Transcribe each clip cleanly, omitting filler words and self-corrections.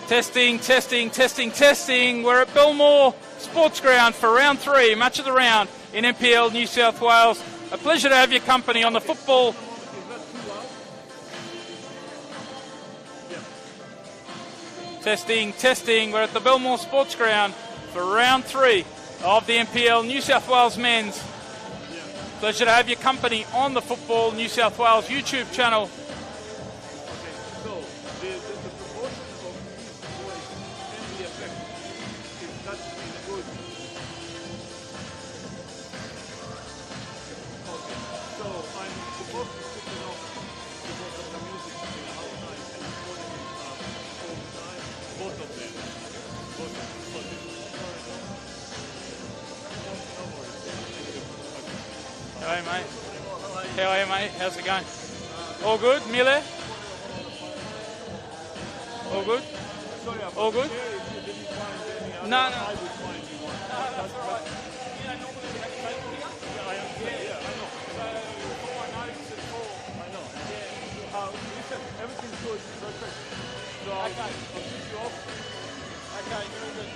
Testing, testing, testing, testing. We're at Belmore Sports Ground for round 3, match of the round in NPL New South Wales. A pleasure to have your company on the football. Testing, testing. We're at the Belmore Sports Ground for round 3 of the NPL New South Wales men's. Pleasure to have your company on the Football New South Wales YouTube channel. How are you, mate? How are you, mate? How's it going? All good, Mile? All good? All good? No. No, that's all right. You know, normally we have to take it here. Yeah, I know. So, for my notice at 4. I know. Yeah. Listen, everything's good. Perfect. So, okay. I'll switch you off. Okay, very good.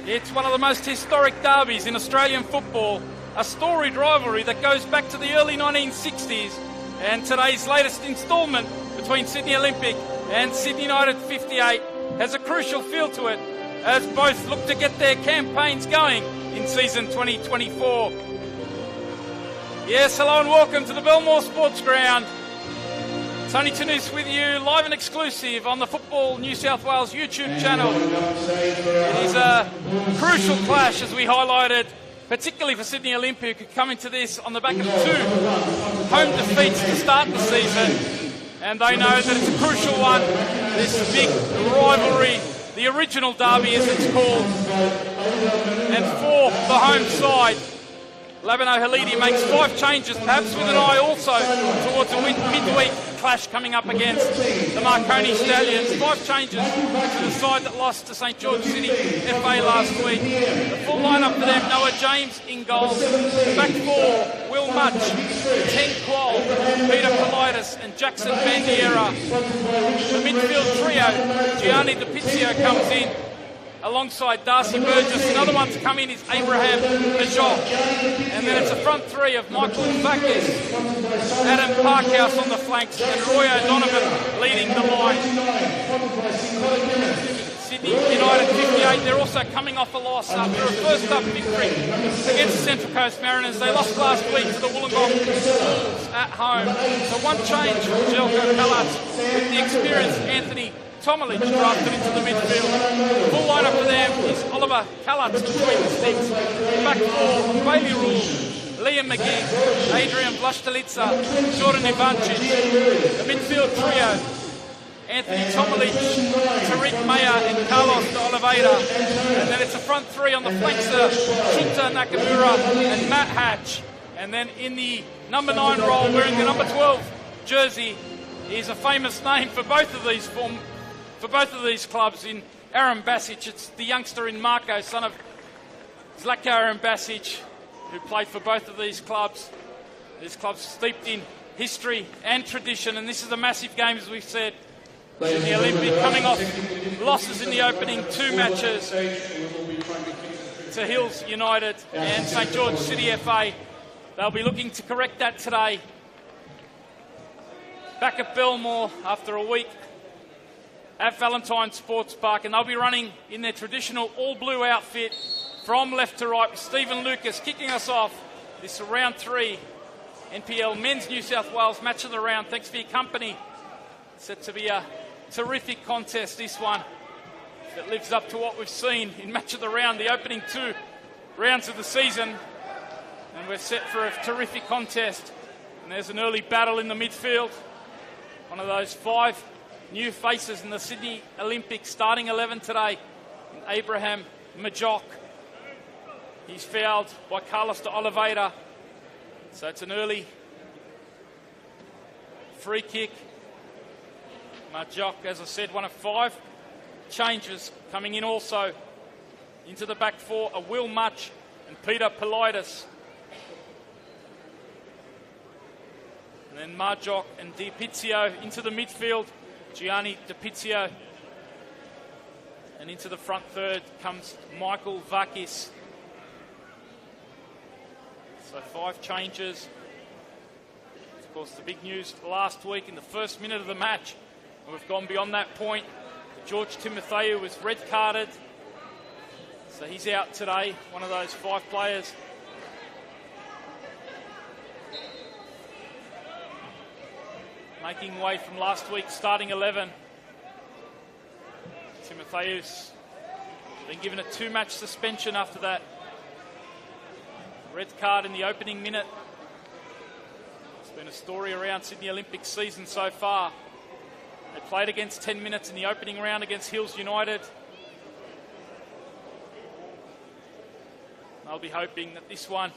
It's one of the most historic derbies in Australian football, a storied rivalry that goes back to the early 1960s, and today's latest instalment between Sydney Olympic and Sydney United 58 has a crucial feel to it, as both look to get their campaigns going in season 2024. Yes, hello and welcome to the Belmore Sports Ground. Tony Tunus with you, live and exclusive on the Football New South Wales YouTube channel. It is a crucial clash, as we highlighted, particularly for Sydney Olympic, who come into this on the back of 2 home defeats to start the season. And they know that it's a crucial one, this big rivalry, the original derby as it's called. And for the home side, Labano Halidi makes 5 changes, perhaps with an eye also towards a midweek clash coming up against the Marconi Stallions. 5 changes to the side that lost to St George City FA last week. The full lineup for them: Noah James in goal. Back 4, Will Mutch, Ten Qual, Peter Politis and Jackson Bandiera. The midfield trio, Gianni DiPizio comes in alongside Darcy Burgess. Another one to come in is Abraham Majok. And then it's a front 3 of Michael Vakis, Adam Parkhouse on the flanks, and Roy O'Donovan leading the line. Sydney United 58, they're also coming off a loss after a first-up victory against the Central Coast Mariners. They lost last week to the Wollongong Wolves at home. So one change from Jelko Kalatz, with the experienced Anthony Tomalich drafted into the midfield. The full lineup for them is Oliver Kalatz between the sticks. Back 4, Bailey Rule, Liam McGee, Adrian Vlaštelica, Jordan Ivancic. The midfield trio, Anthony Tomalich, Tariq Maya and Carlos de Oliveira. And then it's a front 3 on the flanks, Shunta Nakamura and Matt Hatch. And then in the number 9 role, wearing the number 12 jersey, is a famous name for both of these clubs in Aaron Basic. It's the youngster in Marco, son of Zlatko Aaron Basic, who played for both of these clubs. These clubs steeped in history and tradition, and this is a massive game, as we've said. Sydney Olympic coming off losses in the opening 2 matches to Hills United and St George City FA. They'll be looking to correct that today. Back at Belmore after a week at Valentine Sports Park, and they'll be running in their traditional all-blue outfit from left to right, with Stephen Lucas kicking us off this round 3 NPL Men's New South Wales Match of the Round. Thanks for your company. Set to be a terrific contest, this one, that lives up to what we've seen in Match of the Round, the opening 2 rounds of the season, and we're set for a terrific contest. And there's an early battle in the midfield, one of those 5 new faces in the Sydney Olympic starting 11 today, Abraham Majok. He's fouled by Carlos de Oliveira. So it's an early free kick. Majok, as I said, one of 5 changes coming in also into the back 4 are Will Mutch and Peter Politis. And then Majok and DiPizio into the midfield. Gianni DiPizio. And into the front third comes Michael Vakis. So 5 changes. Of course, the big news last week in the first minute of the match, and we've gone beyond that point. George Timotheou was red carded. So he's out today, one of those 5 players. Making way from last week's starting 11. Timotheou's been given a 2-match suspension after that red card in the opening minute. It's been a story around Sydney Olympic season so far. They played against 10 minutes in the opening round against Hills United. They'll be hoping that this one,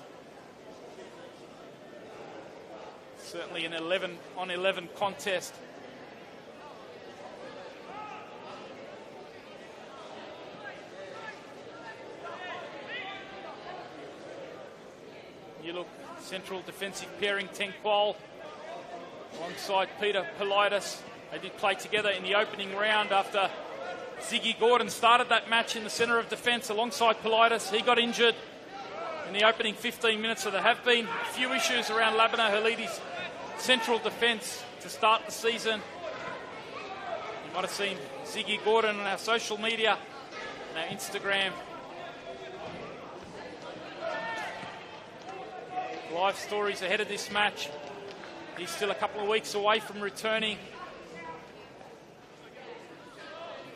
certainly an 11-on-11 contest. You look, central defensive pairing, Ten Qual alongside Peter Politis. They did play together in the opening round after Ziggy Gordon started that match in the centre of defence alongside Politis. He got injured in the opening 15 minutes, so there have been a few issues around Labana Halidi's central defence to start the season. You might have seen Ziggy Gordon on our social media, on our Instagram. Live stories ahead of this match. He's still a couple of weeks away from returning.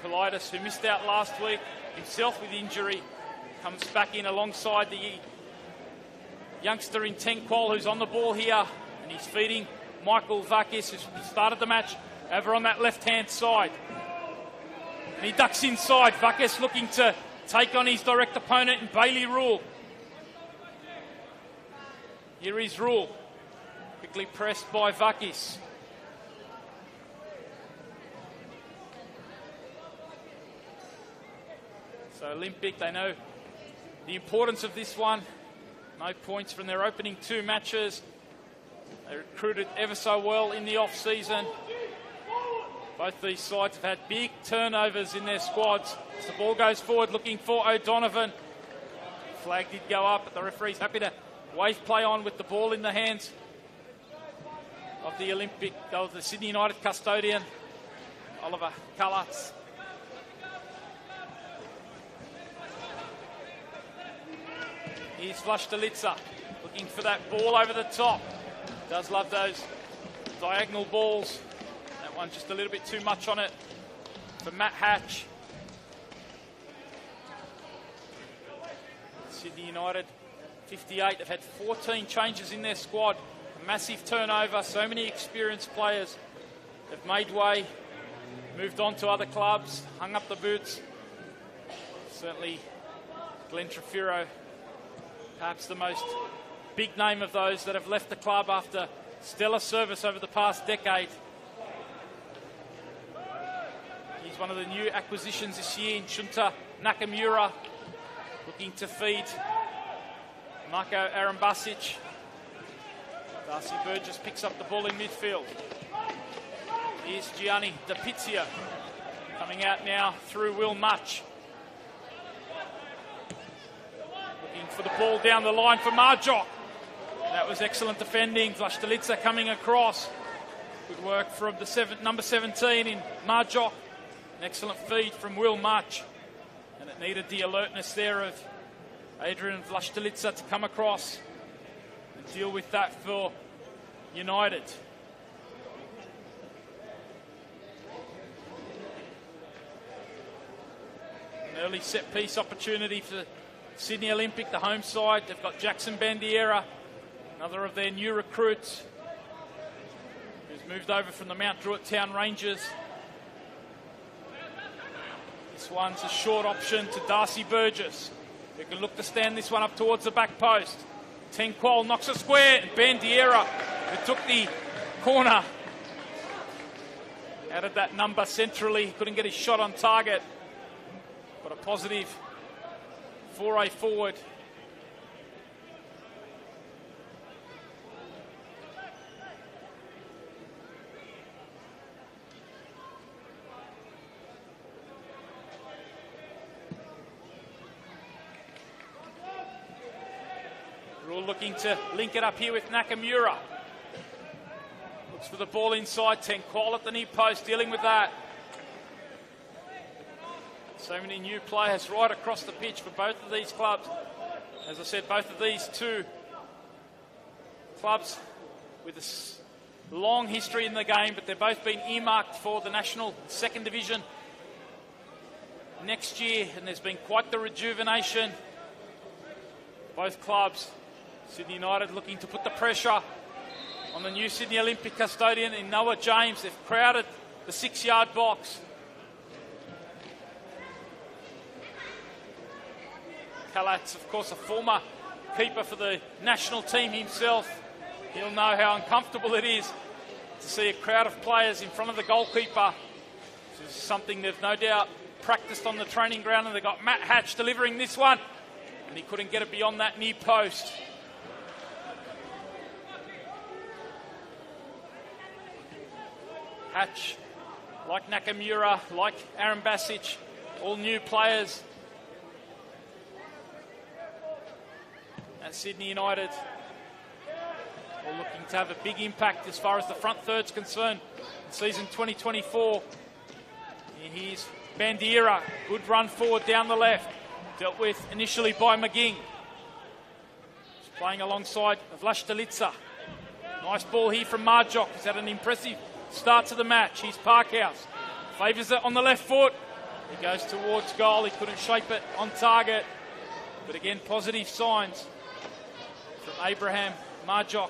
Politis, who missed out last week, himself with injury, comes back in alongside the youngster in Tenqual, who's on the ball here, and he's feeding Michael Vakis, who started the match over on that left-hand side. And he ducks inside. Vakis looking to take on his direct opponent in Bailey Rule. Here is Rule, quickly pressed by Vakis. So Olympic, they know the importance of this one. No points from their opening 2 matches. They recruited ever so well in the off-season. Both these sides have had big turnovers in their squads. As the ball goes forward, looking for O'Donovan. Flag did go up, but the referee's happy to wave play on with the ball in the hands of the Sydney United custodian, Oliver Cullatz. Here's Vlastelica, looking for that ball over the top. Does love those diagonal balls. That one just a little bit too much on it for Matt Hatch. Sydney United, 58. They've had 14 changes in their squad. A massive turnover. So many experienced players have made way, moved on to other clubs, hung up the boots. Certainly Glenn Trefiro, perhaps the most big name of those that have left the club after stellar service over the past decade. He's one of the new acquisitions this year in Shunta Nakamura, looking to feed Marko Arambasic. Darcy Burgess picks up the ball in midfield. Here's Gianni DePizio coming out now through Will Much. Looking for the ball down the line for Marjok. That was excellent defending. Vlastelica coming across. Good work from the number 17 in Marjok. An excellent feed from Will Much. And it needed the alertness there of Adrian Vlastelica to come across and deal with that for United. An early set-piece opportunity for Sydney Olympic, the home side. They've got Jackson Bandiera, another of their new recruits, who's moved over from the Mount Druitt Town Rangers. This one's a short option to Darcy Burgess, who can look to stand this one up towards the back post. Tenqual knocks a square, and Bandiera, who took the corner, added that number centrally. He couldn't get his shot on target, but a positive foray forward. Rule looking to link it up here with Nakamura. Looks for the ball inside. Tenqual at the knee post, dealing with that. So many new players right across the pitch for both of these clubs. As I said, both of these two clubs with a long history in the game, but they've both been earmarked for the National Second Division next year, and there's been quite the rejuvenation. Both clubs, Sydney United looking to put the pressure on the new Sydney Olympic custodian in Noah James. They've crowded the 6-yard box. Cullatz, of course, a former keeper for the national team himself. He'll know how uncomfortable it is to see a crowd of players in front of the goalkeeper. This is something they've no doubt practiced on the training ground, and they've got Matt Hatch delivering this one, and he couldn't get it beyond that near post. Hatch, like Nakamura, like Arambasic, all new players at Sydney United. All looking to have a big impact as far as the front third's concerned in season 2024. And here's Bandera, good run forward down the left, dealt with initially by McGing. He's playing alongside Vlastelica. Nice ball here from Marjock. He's had an impressive start to the match. Here's Parkhouse, favours it on the left foot. He goes towards goal. He couldn't shape it on target. But again, positive signs from Abraham Marjock.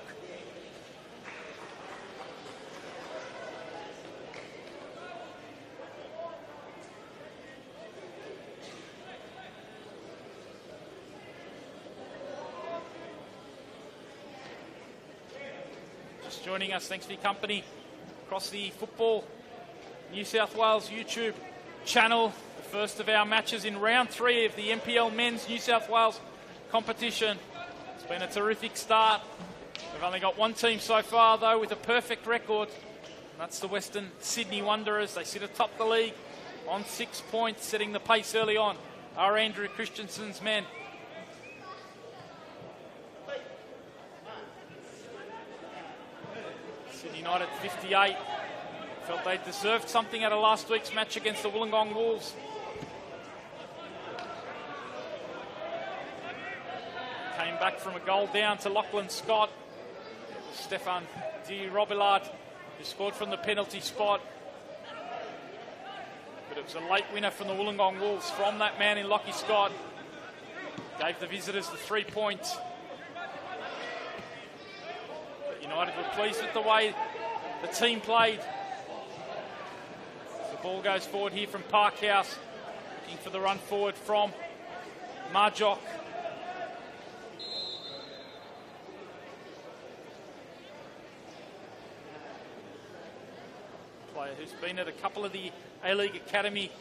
Just joining us, thanks for your company across the Football New South Wales YouTube channel. The first of our matches in round 3 of the NPL Men's New South Wales competition. It's been a terrific start. We've only got one team so far, though, with a perfect record. And that's the Western Sydney Wanderers. They sit atop the league on 6 points, setting the pace early on. Are Andrew Christensen's men. Sydney United 58. Felt they deserved something out of last week's match against the Wollongong Wolves. Came back from a goal down to Lachlan Scott. It was Stefan Di Robillard who scored from the penalty spot. But it was a late winner from the Wollongong Wolves from that man in Lockie Scott. Gave the visitors the 3 points. But United were pleased with the way the team played. The ball goes forward here from Parkhouse, looking for the run forward from Marjock. Player who's been at a couple of the A-League Academy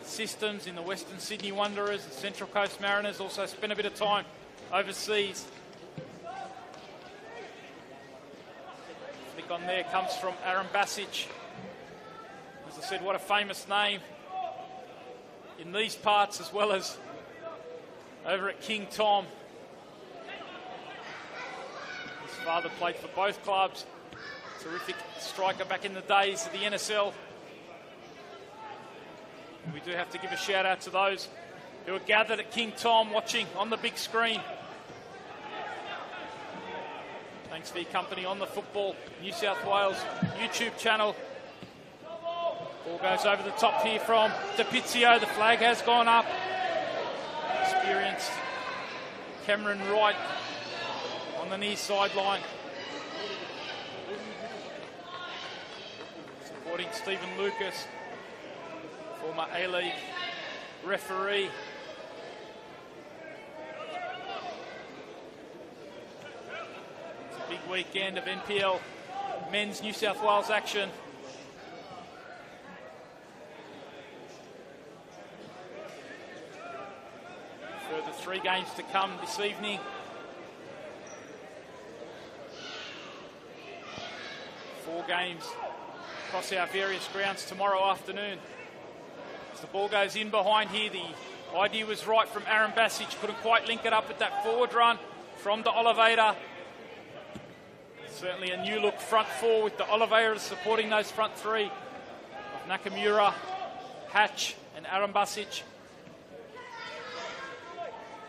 systems in the Western Sydney Wanderers and Central Coast Mariners, also spent a bit of time overseas. Flick on there comes from Aaron Basic. As I said, what a famous name in these parts as well as over at King Tom. His father played for both clubs. Terrific striker back in the days of the NSL. And we do have to give a shout out to those who are gathered at King Tom watching on the big screen. Thanks for your company on the Football New South Wales YouTube channel. Ball goes over the top here from DePizio. The flag has gone up. Experienced Cameron Wright on the near sideline. Supporting Stephen Lucas, former A-League referee. It's a big weekend of NPL Men's New South Wales action. Further 3 games to come this evening. 4 games across our various grounds tomorrow afternoon. As the ball goes in behind here, the idea was right from Aaron Basic. Couldn't quite link it up with that forward run from De Oliveira. Certainly a new look front 4 with De Oliveira supporting those front 3 of Nakamura, Hatch and Aaron Basic.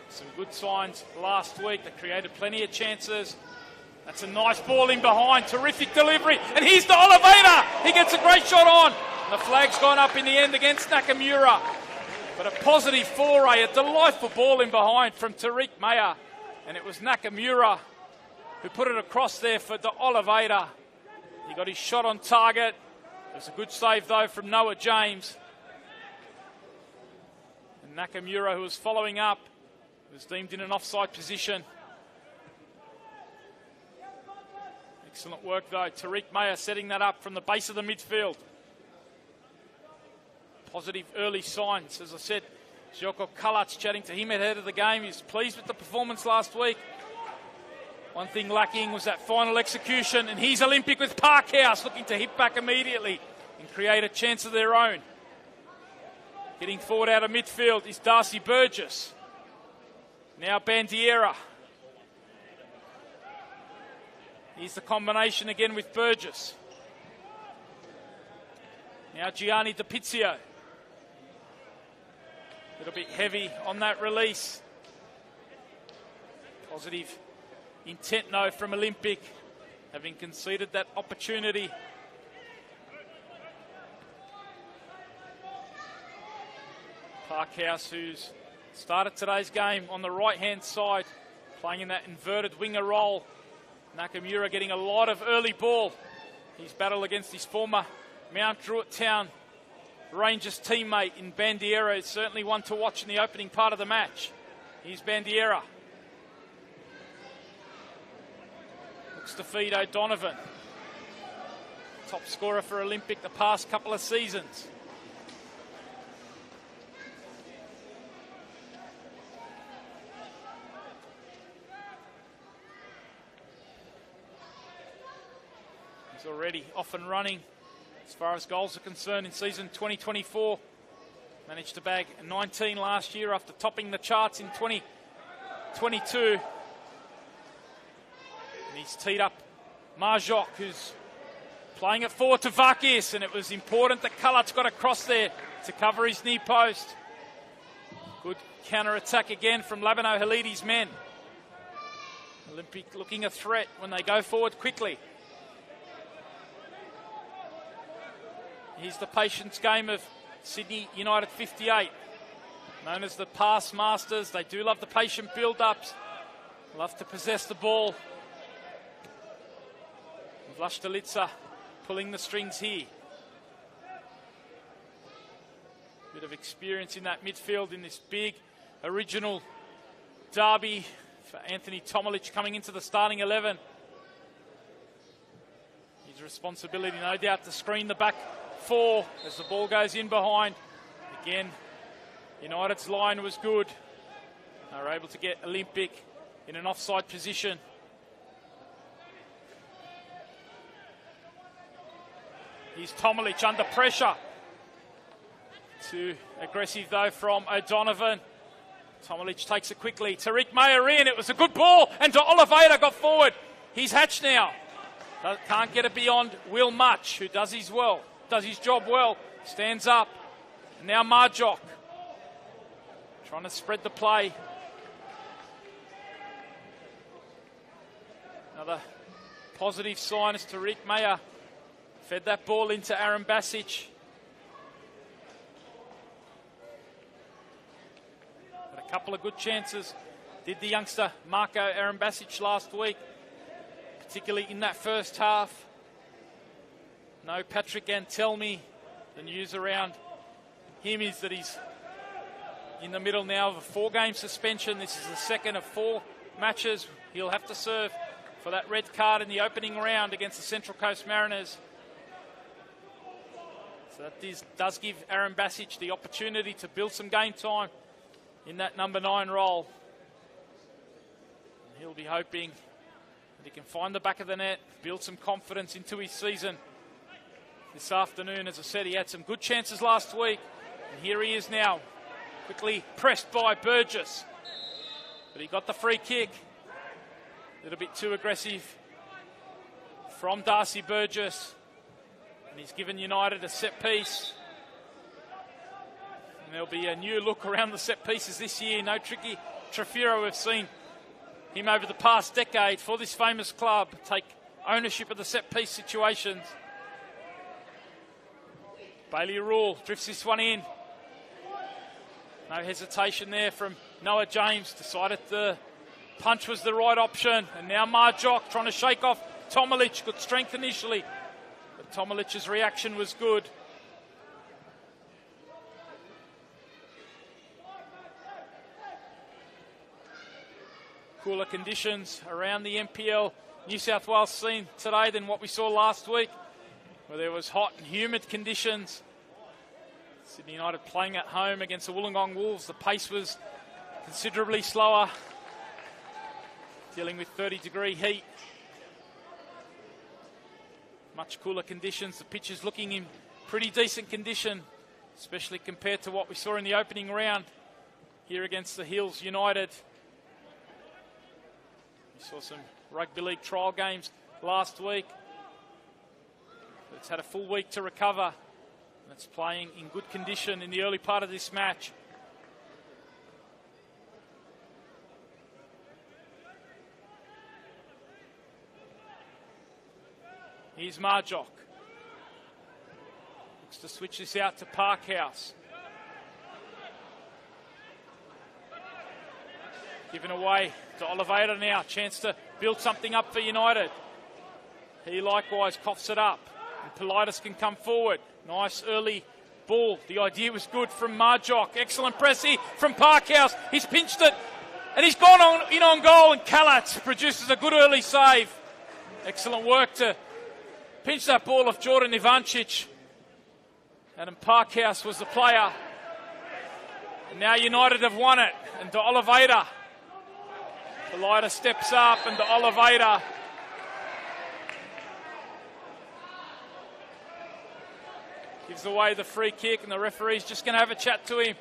Some good signs last week. They created plenty of chances. That's a nice ball in behind. Terrific delivery. And here's De Oliveira. He gets a great shot on. The flag's gone up in the end against Nakamura. But a positive foray. A delightful ball in behind from Tariq Mayer. And it was Nakamura who put it across there for De Oliveira. He got his shot on target. It was a good save, though, from Noah James. And Nakamura, who was following up, was deemed in an offside position. Excellent work, though. Tariq Mayer setting that up from the base of the midfield. Positive early signs. As I said, Joko Kalac chatting to him ahead of the game. He's pleased with the performance last week. One thing lacking was that final execution. And he's Olympic with Parkhouse looking to hit back immediately and create a chance of their own. Getting forward out of midfield is Darcy Burgess. Now Bandiera. Here's the combination again with Burgess. Now Gianni DiPizio. A little bit heavy on that release. Positive intent, though, from Olympic, having conceded that opportunity. Parkhouse, who's started today's game on the right-hand side, playing in that inverted winger role. Nakamura getting a lot of early ball. His battle against his former Mount Druitt Town Rangers teammate in Bandiera is certainly one to watch in the opening part of the match. Here's Bandiera. Looks to feed O'Donovan. Top scorer for Olympic the past couple of seasons. He's already off and running as far as goals are concerned in season 2024. Managed to bag 19 last year after topping the charts in 2022. And he's teed up Marjoc, who's playing it forward to Vakis, and it was important that Kalat's got across there to cover his knee post. Good counter-attack again from Labano Halidi's men. Olympic looking a threat when they go forward quickly. Here's the patience game of Sydney United 58. Known as the pass masters. They do love the patient build-ups. Love to possess the ball. Vlastelica pulling the strings here. Bit of experience in that midfield in this big original derby for Anthony Tomilic coming into the starting 11. His responsibility, no doubt, to screen the back four as the ball goes in behind. Again, United's line was good. They were able to get Olympic in an offside position. Here's Tomilic under pressure. Too aggressive, though, from O'Donovan. Tomilic takes it quickly. Tariq Mayer in. It was a good ball. And Oliveira got forward. He's hatched now. Can't get it beyond Will Much, who does his job well. Stands up. And now Marjoc. Trying to spread the play. Another positive sign is Tariq Mayer fed that ball into Aaron Basic. Had a couple of good chances. Did the youngster Marco Aaron Basic last week, particularly in that first half. No Patrick Antelmi. The news around him is that he's in the middle now of a 4-game suspension. This is the second of 4 matches. He'll have to serve for that red card in the opening round against the Central Coast Mariners. So that does give Aaron Basic the opportunity to build some game time in that number 9 role. And he'll be hoping that he can find the back of the net, build some confidence into his season this afternoon. As I said, he had some good chances last week, and here he is now, quickly pressed by Burgess. But he got the free kick. A little bit too aggressive from Darcy Burgess. And he's given United a set piece. And there'll be a new look around the set pieces this year. No Tricky Trafiro. We've seen him over the past decade for this famous club take ownership of the set piece situations. Bailey Rule drifts this one in. No hesitation there from Noah James. Decided the punch was the right option. And now Marjoc trying to shake off Tomilic. Good strength initially, but Tomilic's reaction was good. Cooler conditions around the NPL New South Wales scene today than what we saw last week, where there was hot and humid conditions. Sydney United playing at home against the Wollongong Wolves. The pace was considerably slower, dealing with 30-degree heat. Much cooler conditions. The pitch is looking in pretty decent condition especially compared to what we saw in the opening round here against the Hills United. We saw some rugby league trial games last week. It's had a full week to recover, and it's playing in good condition in the early part of this match. Here's Marjock. Looks to switch this out to Parkhouse. Given away to Oliveira now. Chance to build something up for United. He likewise coughs it up. And Politis can come forward. Nice early ball. The idea was good from Marjock. Excellent pressing from Parkhouse. He's pinched it. And he's gone on goal. And Kalat produces a good early save. Excellent work to pinch that ball off Jordan Ivancic. Adam Parkhouse was the player. And now United have won it. And to Oliveira. Politis steps up and to Oliveira. Gives away the free kick and the referee's just going to have a chat to him.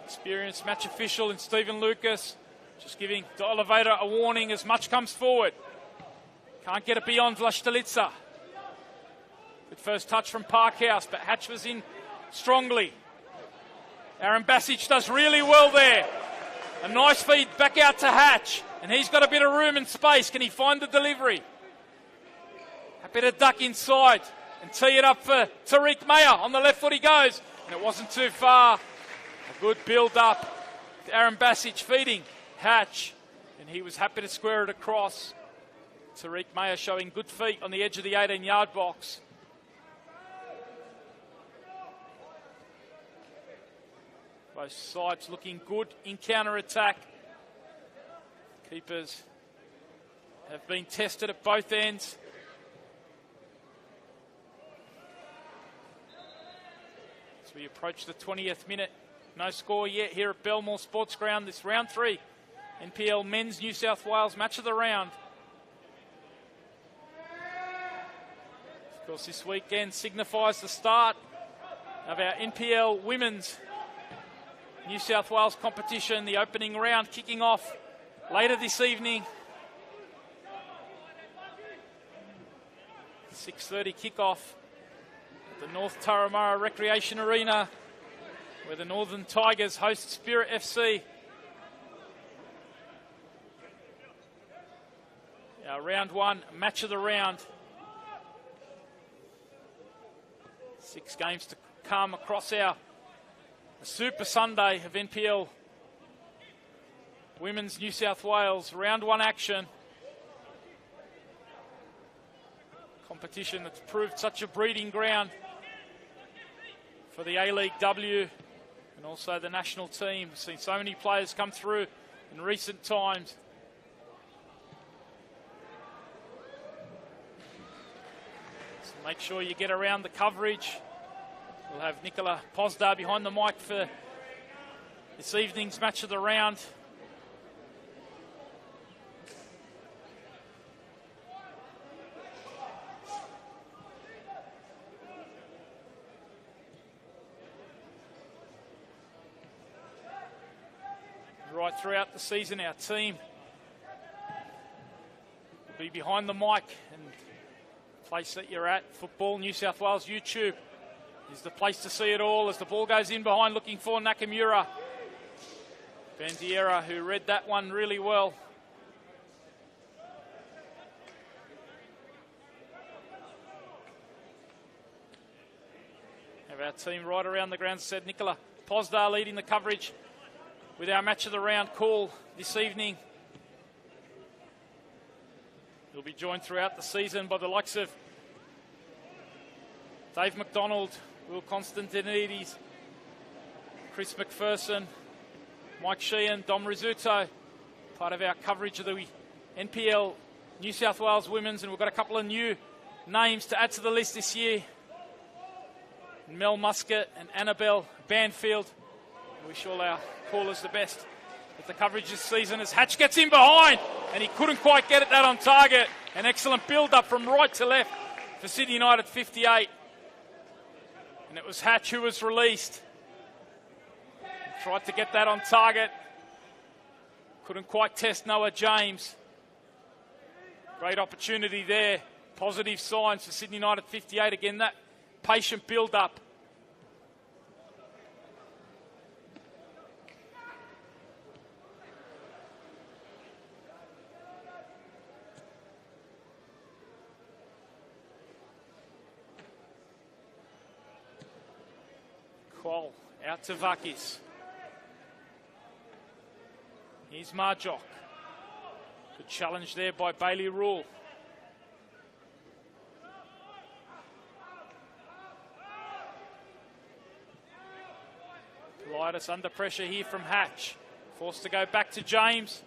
Experienced match official in Stephen Lucas. Just giving to Oliveira a warning as much comes forward. Can't get it beyond Vlastelica. Good first touch from Parkhouse, but Hatch was in strongly. Aaron Basic does really well there. A nice feed back out to Hatch. And he's got a bit of room and space. Can he find the delivery? Happy to duck inside and tee it up for Tariq Mayer. On the left foot he goes. And it wasn't too far. A good build-up. Aaron Basic feeding Hatch. And he was happy to square it across. Tariq Mayer showing good feet on the edge of the 18-yard box. Both sides looking good in counter-attack. Keepers have been tested at both ends. As we approach the 20th minute, no score yet here at Belmore Sports Ground. This round 3 NPL Men's New South Wales Match of the Round. Of course, this weekend signifies the start of our NPL Women's New South Wales competition. The opening round kicking off later this evening. 6:30 kickoff at the North Turramurra Recreation Arena, where the Northern Tigers host Spirit FC. Our round 1 match of the round. 6 games to come across our Super Sunday of NPL Women's New South Wales. Round 1 action. Competition that's proved such a breeding ground for the A-League W and also the national team. We've seen so many players come through in recent times. So make sure you get around the coverage. We'll have Nicola Posdar behind the mic for this evening's match of the round. Right throughout the season, our team will be behind the mic, and the place that you're at, Football New South Wales YouTube, is the place to see it all as the ball goes in behind, looking for Nakamura. Bandiera, who read that one really well. Have our team right around the ground, said Nicola Posdar leading the coverage with our match of the round call this evening. He'll be joined throughout the season by the likes of Dave McDonald, Will Constantinides, Chris McPherson, Mike Sheehan, Dom Rizzuto, part of our coverage of the NPL New South Wales Women's, and we've got a couple of new names to add to the list this year. Mel Muscat and Annabelle Banfield. I wish all our callers the best with the coverage this season as Hatch gets in behind, and he couldn't quite get that on target. An excellent build-up from right to left for Sydney United 58. And it was Hatch who was released. Tried to get that on target. Couldn't quite test Noah James. Great opportunity there. Positive signs for Sydney United 58. Again, that patient build-up. Qual out to Vakis. Here's Marjock. Good challenge there by Bailey Rule. Politis under pressure here from Hatch. Forced to go back to James.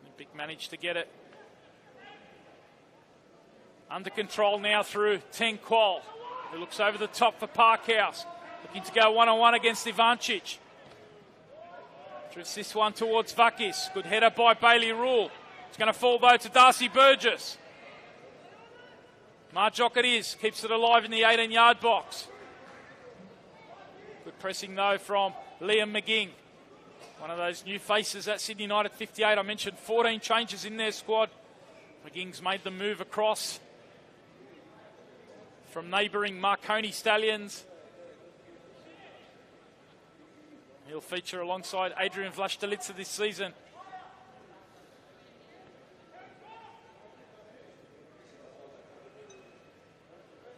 Olympic managed to get it under control now through Teng Qual, who looks over the top for Parkhouse. Looking to go one-on-one against Ivancic. Drifts this one towards Vakis. Good header by Bailey Rule. It's going to fall though to Darcy Burgess. Marjock it is. Keeps it alive in the 18-yard box. Good pressing though from Liam McGing. One of those new faces at Sydney United 58. I mentioned 14 changes in their squad. McGing's made the move across from neighbouring Marconi Stallions. He'll feature alongside Adrian Vlastelica this season.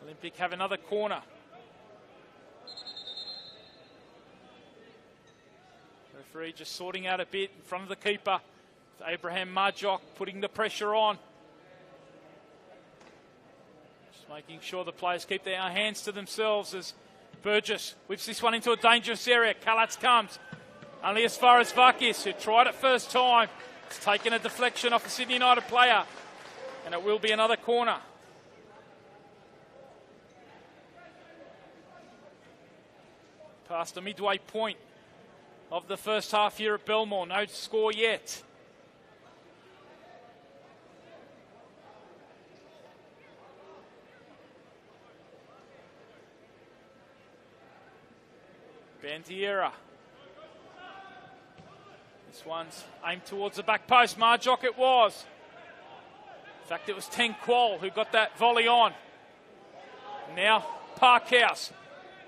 Olympic have another corner. Referee just sorting out a bit in front of the keeper. It's Abraham Marjock putting the pressure on. Just making sure the players keep their hands to themselves as Burgess whips this one into a dangerous area. Kalatz comes only as far as Vakis, who tried it first time. It's taken a deflection off a Sydney United player, and it will be another corner. Past the midway point of the first half here at Belmore. No score yet. Bandiera. This one's aimed towards the back post. Marjock it was. In fact, it was Teng Qual who got that volley on. Now Parkhouse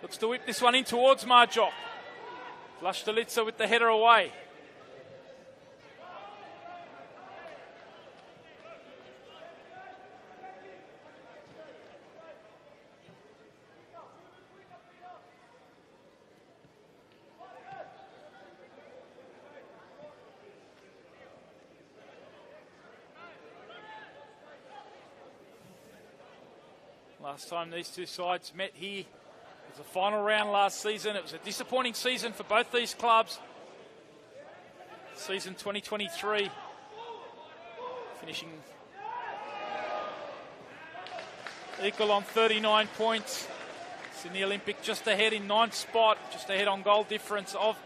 looks to whip this one in towards Marjock. Vlastelica with the header away. Last time these two sides met here was the final round last season. It was a disappointing season for both these clubs. Season 2023 finishing equal on 39 points. Sydney Olympic just ahead in 9th spot, just ahead on goal difference of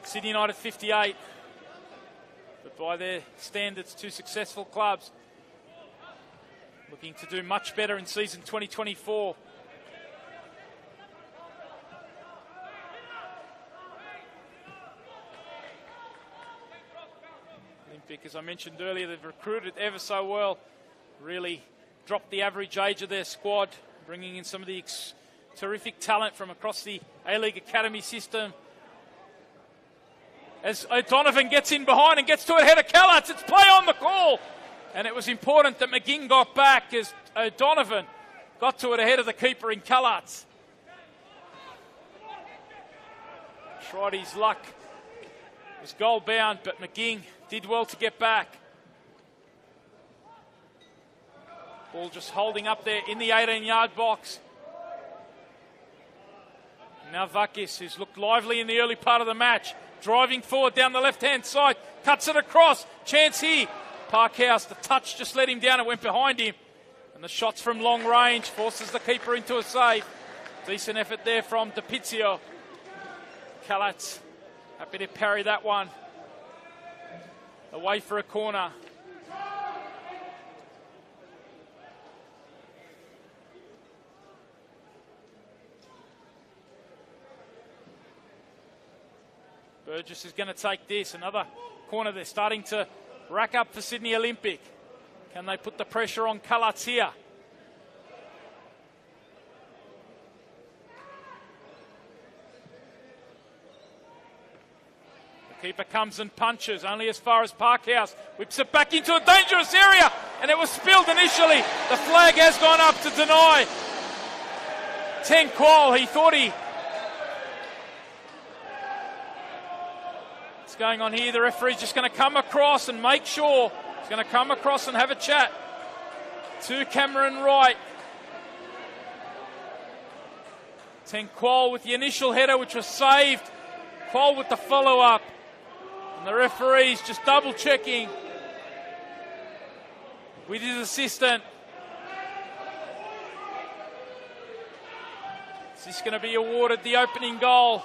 Sydney United 58. But by their standards, two successful clubs. Looking to do much better in season 2024. Olympic, as I mentioned earlier, they've recruited ever so well. Really dropped the average age of their squad, bringing in some of the terrific talent from across the A-League Academy system. As O'Donovan gets in behind and gets to it ahead of Kalatz, it's play on the call. And it was important that McGing got back as O'Donovan got to it ahead of the keeper in Kalatz. Tried his luck. It was goal bound, but McGing did well to get back. Ball just holding up there in the 18-yard box. Now Vakis, who's looked lively in the early part of the match, driving forward down the left-hand side, cuts it across. Chance here. Parkhouse, the touch just let him down and went behind him. And the shots from long range forces the keeper into a save. Decent effort there from DiPizio. Kalatz happy to parry that one. Away for a corner. Burgess is going to take this. Another corner. They're starting to rack up for Sydney Olympic. Can they put the pressure on Kalatia? The keeper comes and punches, only as far as Parkhouse. Whips it back into a dangerous area, and it was spilled initially. The flag has gone up to deny. Teng Kuol, he thought he... What's going on here? The referee's just going to come across and make sure. He's going to come across and have a chat to Cameron Wright. Teng Kuol with the initial header, which was saved. Kuol with the follow-up. And the referee's just double-checking with his assistant. Is this going to be awarded the opening goal?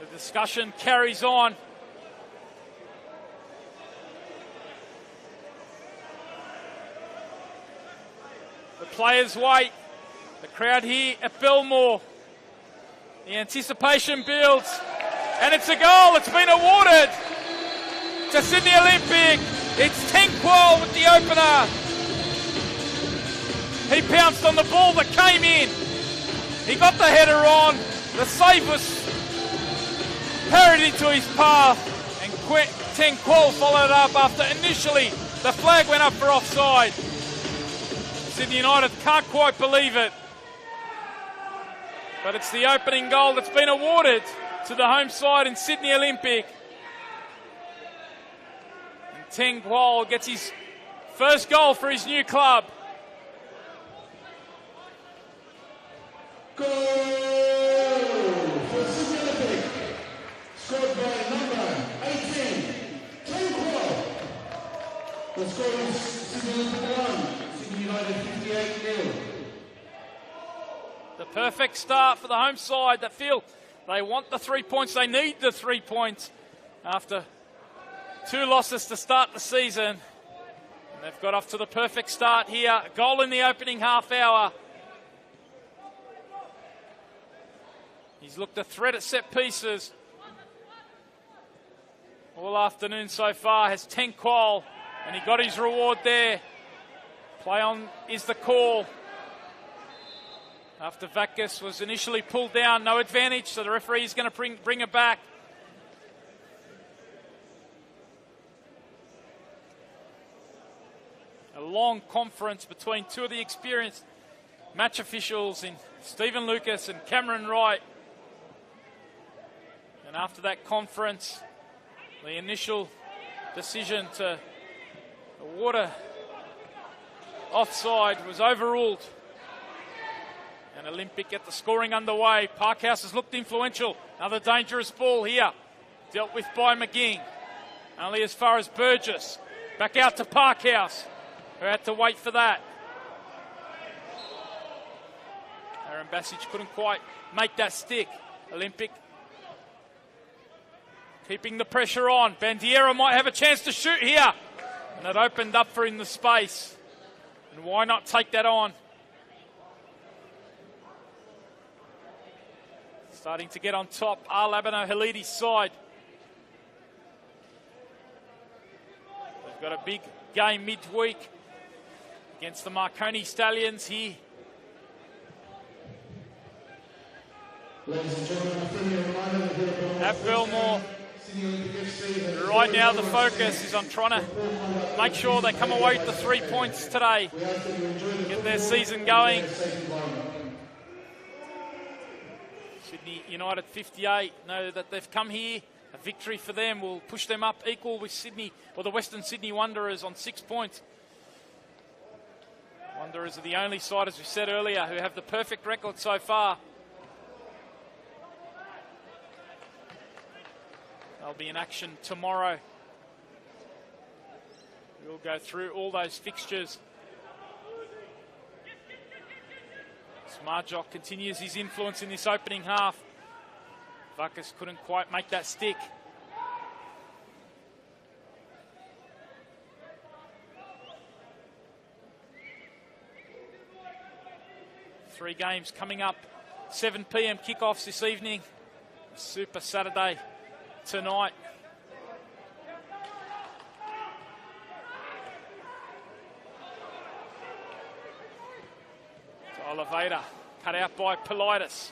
The discussion carries on. The players wait. The crowd here at Belmore. The anticipation builds. And it's a goal. It's been awarded to Sydney Olympic. It's Teng Kuol with the opener. He pounced on the ball that came in. He got the header on. The save was parried into his path. And Teng Kuol followed up after initially the flag went up for offside. Sydney United can't quite believe it. But it's the opening goal that's been awarded to the home side in Sydney Olympic. And Teng Kuol gets his first goal for his new club. Goal for Sydney Olympic. Scored by number 18, Teng Kuol. The score is Sydney Olympic 1, Sydney United 58-0. The perfect start for the home side that feel they want the 3 points. They need the 3 points after 2 losses to start the season. And they've got off to the perfect start here. A goal in the opening half hour. He's looked a threat at set pieces all afternoon so far. Has Teng Kuol, and he got his reward there. Play on is the call. After Vakis was initially pulled down, no advantage, so the referee is going to bring it back. A long conference between two of the experienced match officials in Stephen Lucas and Cameron Wright. And after that conference, the initial decision to award a offside was overruled. And Olympic get the scoring underway. Parkhouse has looked influential. Another dangerous ball here. Dealt with by McGing. Only as far as Burgess. Back out to Parkhouse, who had to wait for that. Aaron Bassage couldn't quite make that stick. Olympic keeping the pressure on. Bandiera might have a chance to shoot here. And it opened up for him the space. And why not take that on? Starting to get on top, Labano Halidi's side. They've got a big game midweek against the Marconi Stallions here. At Belmore. Right now the focus is on trying to make sure they come away with the 3 points today. Get their season going. Sydney United 58 know that they've come here. A victory for them will push them up equal with Sydney, or the Western Sydney Wanderers on 6 points. Wanderers are the only side, as we said earlier, who have the perfect record so far. They'll be in action tomorrow. We'll go through all those fixtures. Smartjock continues his influence in this opening half. Vakis couldn't quite make that stick. 3 games coming up. 7 p.m. kickoffs this evening. Super Saturday tonight. Oliveira, cut out by Politis.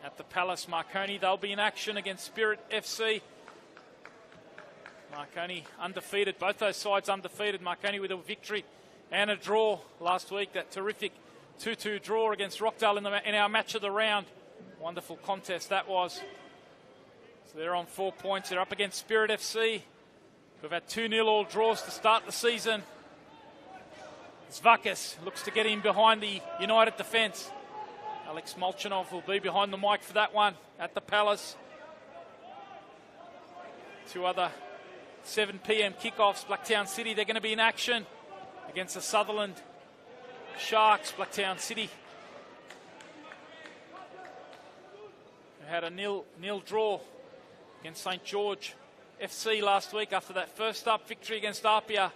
At the Palace, Marconi, they'll be in action against Spirit FC. Marconi undefeated, both those sides undefeated. Marconi with a victory and a draw last week. That terrific 2-2 draw against Rockdale in our match of the round. Wonderful contest that was. So they're on 4 points. They're up against Spirit FC, who've had 2-0 all draws to start the season. Zvakis looks to get in behind the United defence. Alex Molchanov will be behind the mic for that one at the Palace. 2 other 7 p.m. kickoffs. Blacktown City, they're going to be in action against the Sutherland Sharks. Blacktown City had a nil draw against St. George FC last week after that first up victory against Apia.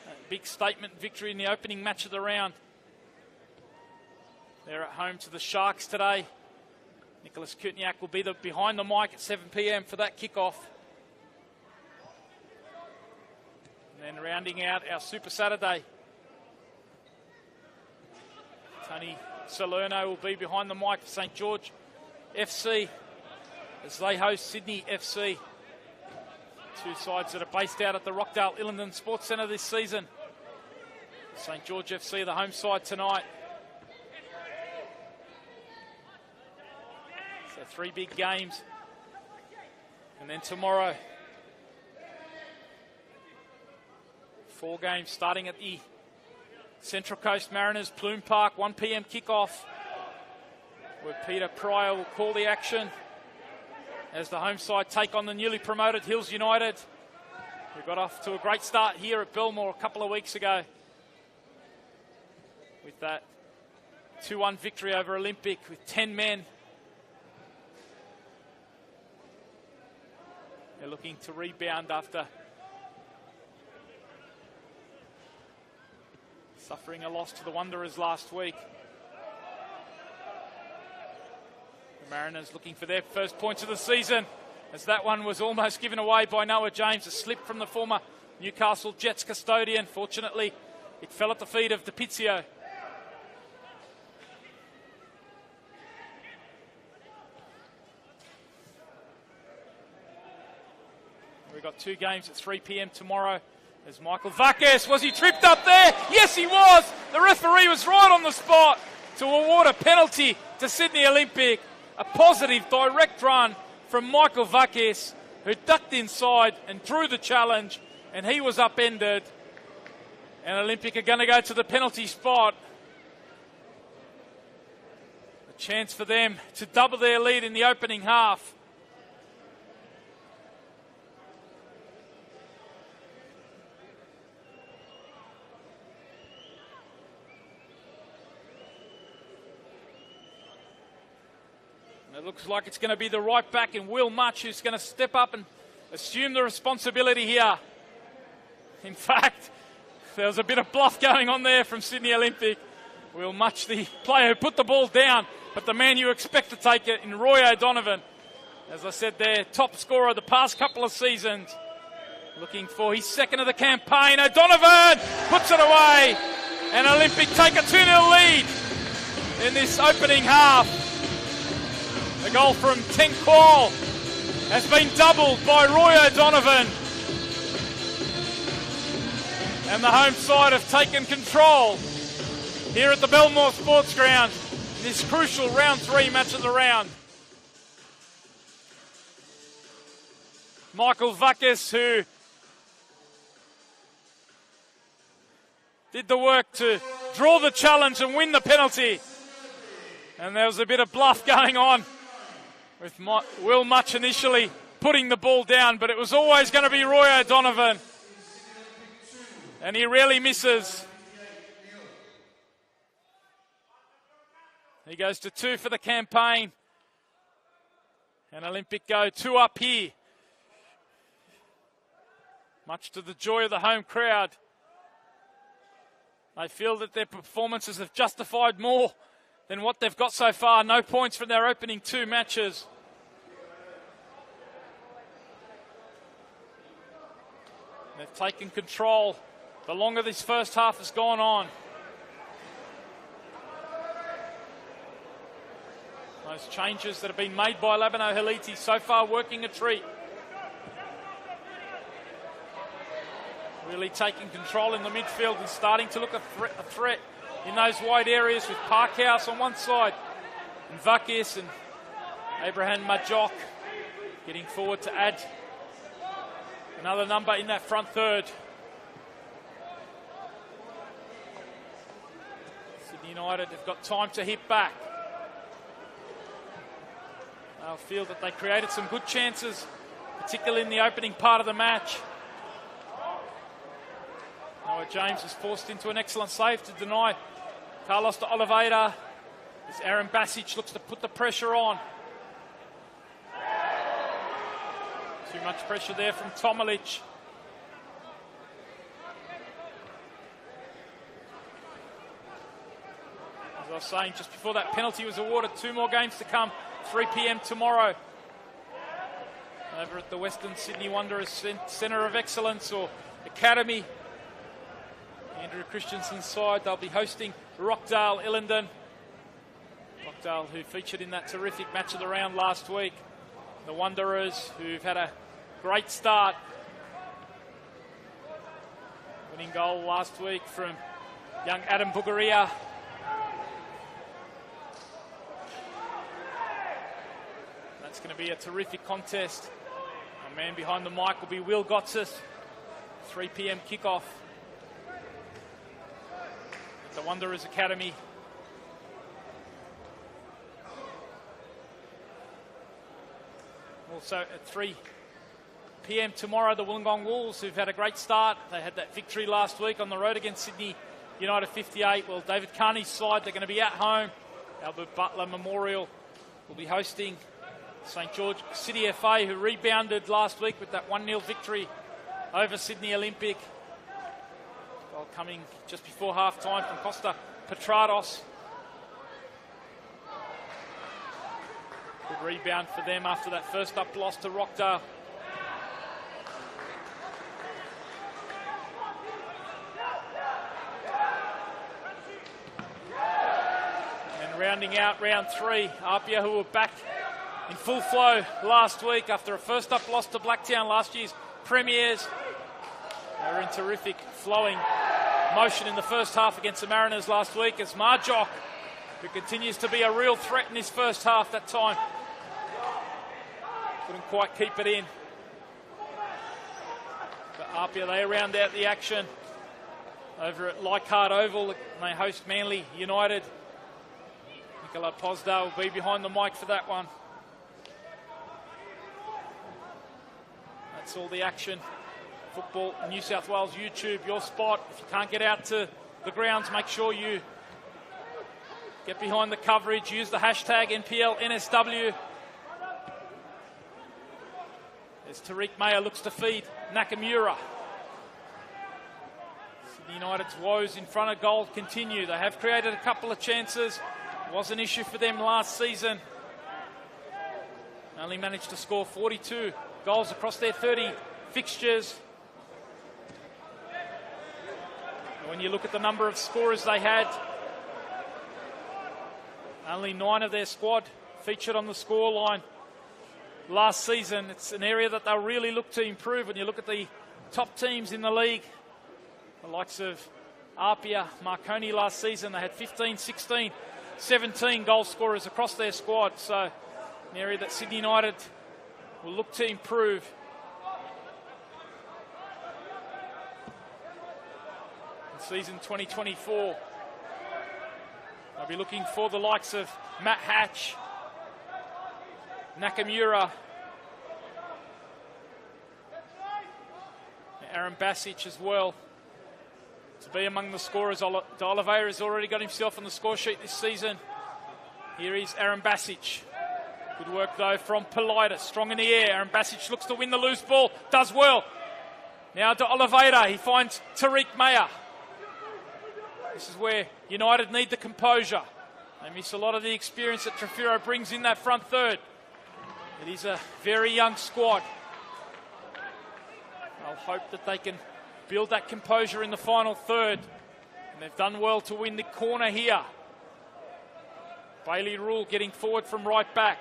A big statement victory in the opening match of the round. They're at home to the Sharks today. Nicholas Kutniak will be behind the mic at 7 p.m. for that kickoff. And then rounding out our Super Saturday, Tony Salerno will be behind the mic for St. George FC as they host Sydney FC. 2 sides that are based out at the Rockdale Illingdon Sports Centre this season. St. George FC, the home side tonight. So 3 big games. And then tomorrow, 4 games starting at the Central Coast Mariners Plume Park, 1 p.m. kickoff, where Peter Pryor will call the action as the home side take on the newly promoted Hills United, who got off to a great start here at Belmore a couple of weeks ago with that 2-1 victory over Olympic with 10 men. They're looking to rebound after suffering a loss to the Wanderers last week. The Mariners looking for their first points of the season, as that one was almost given away by Noah James, a slip from the former Newcastle Jets custodian. Fortunately, it fell at the feet of DiPizio. We've got 2 games at 3 p.m. tomorrow. There's Michael Vakes. Was he tripped up there? Yes, he was. The referee was right on the spot to award a penalty to Sydney Olympic. A positive direct run from Michael Vakes, who ducked inside and drew the challenge, and he was upended. And Olympic are going to go to the penalty spot. A chance for them to double their lead in the opening half. It looks like it's going to be the right back in Will Much who's going to step up and assume the responsibility here. In fact, there was a bit of bluff going on there from Sydney Olympic. Will Much, the player who put the ball down, but the man you expect to take it in Roy O'Donovan. As I said there, top scorer the past couple of seasons. Looking for his second of the campaign. O'Donovan puts it away. And Olympic take a 2-0 lead in this opening half. The goal from Teng Kwal has been doubled by Roy O'Donovan. And the home side have taken control here at the Belmore Sports Ground in this crucial round 3 match of the round. Michael Vakes, who did the work to draw the challenge and win the penalty. And there was a bit of bluff going on with Will Much initially putting the ball down, but it was always going to be Roy O'Donovan. And he really misses. He goes to 2 for the campaign. And Olympic go 2 up here. much to the joy of the home crowd. They feel that their performances have justified more than what they've got so far. No points from their opening 2 matches. They've taken control the longer this first half has gone on. Those changes that have been made by Labano Haliti so far working a treat. Really taking control in the midfield and starting to look a threat in those wide areas with Parkhouse on one side and Vakis and Abraham Majok getting forward to add another number in that front third. Sydney United have got time to hit back. They'll feel that they created some good chances, particularly in the opening part of the match. Noah James is forced into an excellent save to deny Carlos de Oliveira as Aaron Basic looks to put the pressure on. Too much pressure there from Tomalic. As I was saying just before that penalty was awarded, 2 more games to come, 3 p.m. tomorrow. Over at the Western Sydney Wanderers Centre of Excellence or Academy. Andrew Christensen's side, they'll be hosting Rockdale Illendon. Rockdale, who featured in that terrific match of the round last week. The Wanderers, who've had a great start. Winning goal last week from young Adam Bugaria. That's going to be a terrific contest. Our man behind the mic will be Will Gotsis. 3 p.m. kickoff. The Wanderers Academy. Also at 3 p.m. tomorrow, the Wollongong Wolves, who've had a great start. They had that victory last week on the road against Sydney United 58. Well, David Carney's side, they're going to be at home. Albert Butler Memorial will be hosting St George City FA, who rebounded last week with that 1-0 victory over Sydney Olympic. Goal coming just before half-time from Costa Petrados. Good rebound for them after that first up loss to Rockdale. And rounding out round 3, Apia, who were back in full flow last week after a first up loss to Blacktown, last year's premiers. They were in terrific flowing motion in the first half against the Mariners last week as Marjock, who continues to be a real threat in his first half that time, couldn't quite keep it in. But Apia, they round out the action over at Leichhardt Oval. They host Manly United. Nicola Posdale will be behind the mic for that one. That's all the action. Football New South Wales YouTube, your spot. If you can't get out to the grounds, make sure you get behind the coverage. Use the hashtag NPL NSW. As Tariq Mayer looks to feed Nakamura. Sydney United's woes in front of goal continue. They have created a couple of chances. It was an issue for them last season. Only managed to score 42 goals across their 30 fixtures. When you look at the number of scorers they had, only 9 of their squad featured on the scoreline last season. It's an area that they'll really look to improve. When you look at the top teams in the league, the likes of Apia, Marconi last season, they had 15, 16, 17 goal scorers across their squad. So an area that Sydney United will look to improve. Season 2024. I'll be looking for the likes of Matt Hatch, Nakamura, Aaron Basic as well, to be among the scorers. De Oliveira has already got himself on the score sheet this season. Here is Aaron Basic. Good work though from Politis, strong in the air. Aaron Basic looks to win the loose ball, does well. Now to Oliveira. He finds Tariq Mayer. This is where United need the composure. They miss a lot of the experience that Trefiro brings in that front third. It is a very young squad. I'll hope that they can build that composure in the final third. And they've done well to win the corner here. Bailey Rule getting forward from right back.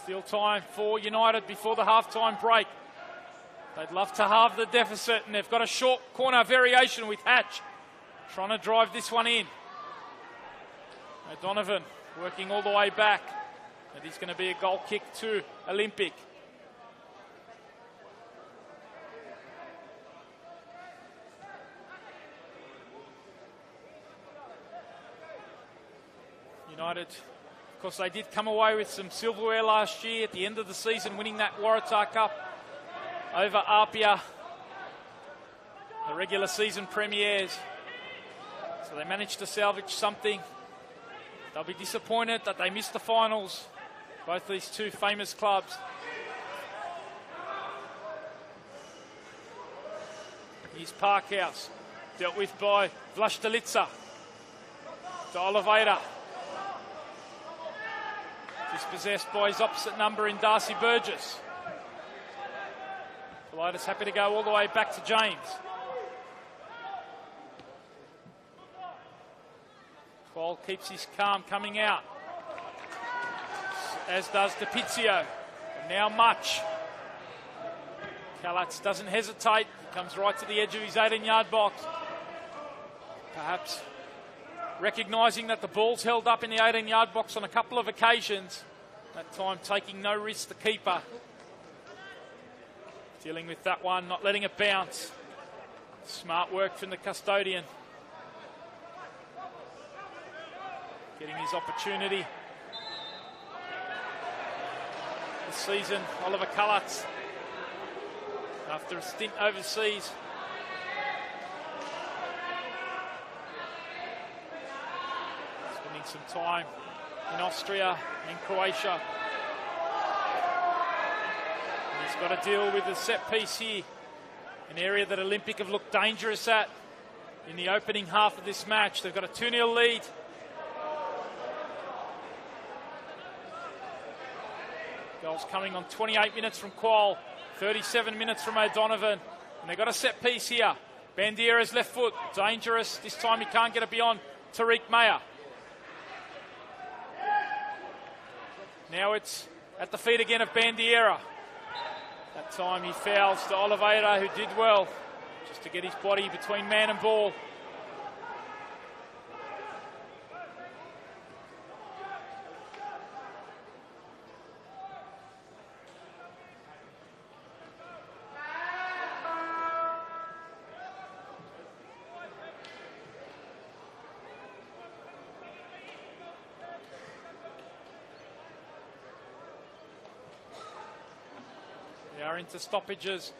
Still time for United before the half-time break. They'd love to halve the deficit, and they've got a short corner variation with Hatch trying to drive this one in. O'Donovan working all the way back. It is going to be a goal kick to Olympic. United, of course, they did come away with some silverware last year at the end of the season, winning that Waratah Cup over Apia, the regular season premieres. So they managed to salvage something. They'll be disappointed that they missed the finals, both these two famous clubs. Here's Parkhouse, dealt with by Vlastelica. To Oliveira. Dispossessed by his opposite number in Darcy Burgess. Politis happy to go all the way back to James. Qual keeps his calm coming out, as does DiPizio. And now Much. Kalatz doesn't hesitate. He comes right to the edge of his 18-yard box. Perhaps recognising that the ball's held up in the 18-yard box on a couple of occasions. That time taking no risk, the keeper. Dealing with that one, not letting it bounce. Smart work from the custodian. Getting his opportunity this season, Oliver Kalatz, after a stint overseas. Spending some time in Austria and Croatia. And he's got to deal with the set piece here, an area that Olympic have looked dangerous at in the opening half of this match. They've got a 2-0 lead. Goals coming on 28 minutes from Qual, 37 minutes from O'Donovan. And they've got a set piece here. Bandiera's left foot, dangerous. This time he can't get it beyond Tariq Mayer. Now it's at the feet again of Bandiera. That time he fouls to Oliveira, who did well just to get his body between man and ball. We are into stoppages.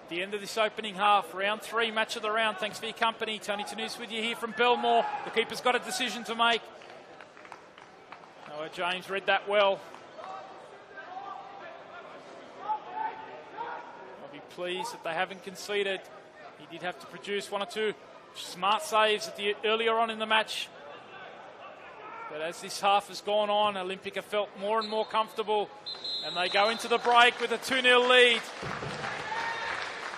At the end of this opening half, round 3, match of the round. Thanks for your company. Tony Tanous with you here from Belmore. The keeper's got a decision to make. Noah James read that well. I'll be pleased that they haven't conceded. He did have to produce 1 or 2 smart saves earlier on in the match. But as this half has gone on, Olympic have felt more and more comfortable. And they go into the break with a 2-0 lead.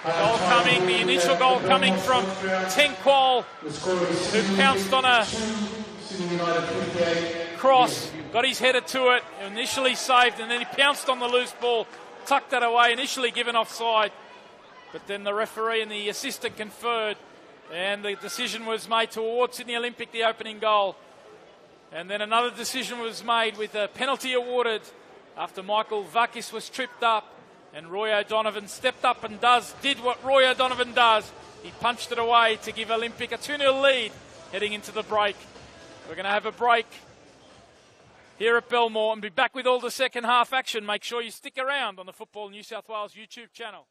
Goal coming, the initial goal coming from Tenqual, who pounced on a cross, got his header to it, initially saved, and then he pounced on the loose ball, tucked that away, initially given offside. But then the referee and the assistant conferred, and the decision was made to award Sydney Olympic the opening goal. And then another decision was made with a penalty awarded after Michael Vakis was tripped up, and Roy O'Donovan stepped up and did what Roy O'Donovan does. He punched it away to give Olympic a 2-0 lead heading into the break. We're going to have a break here at Belmore and be back with all the second half action. Make sure you stick around on the Football New South Wales YouTube channel.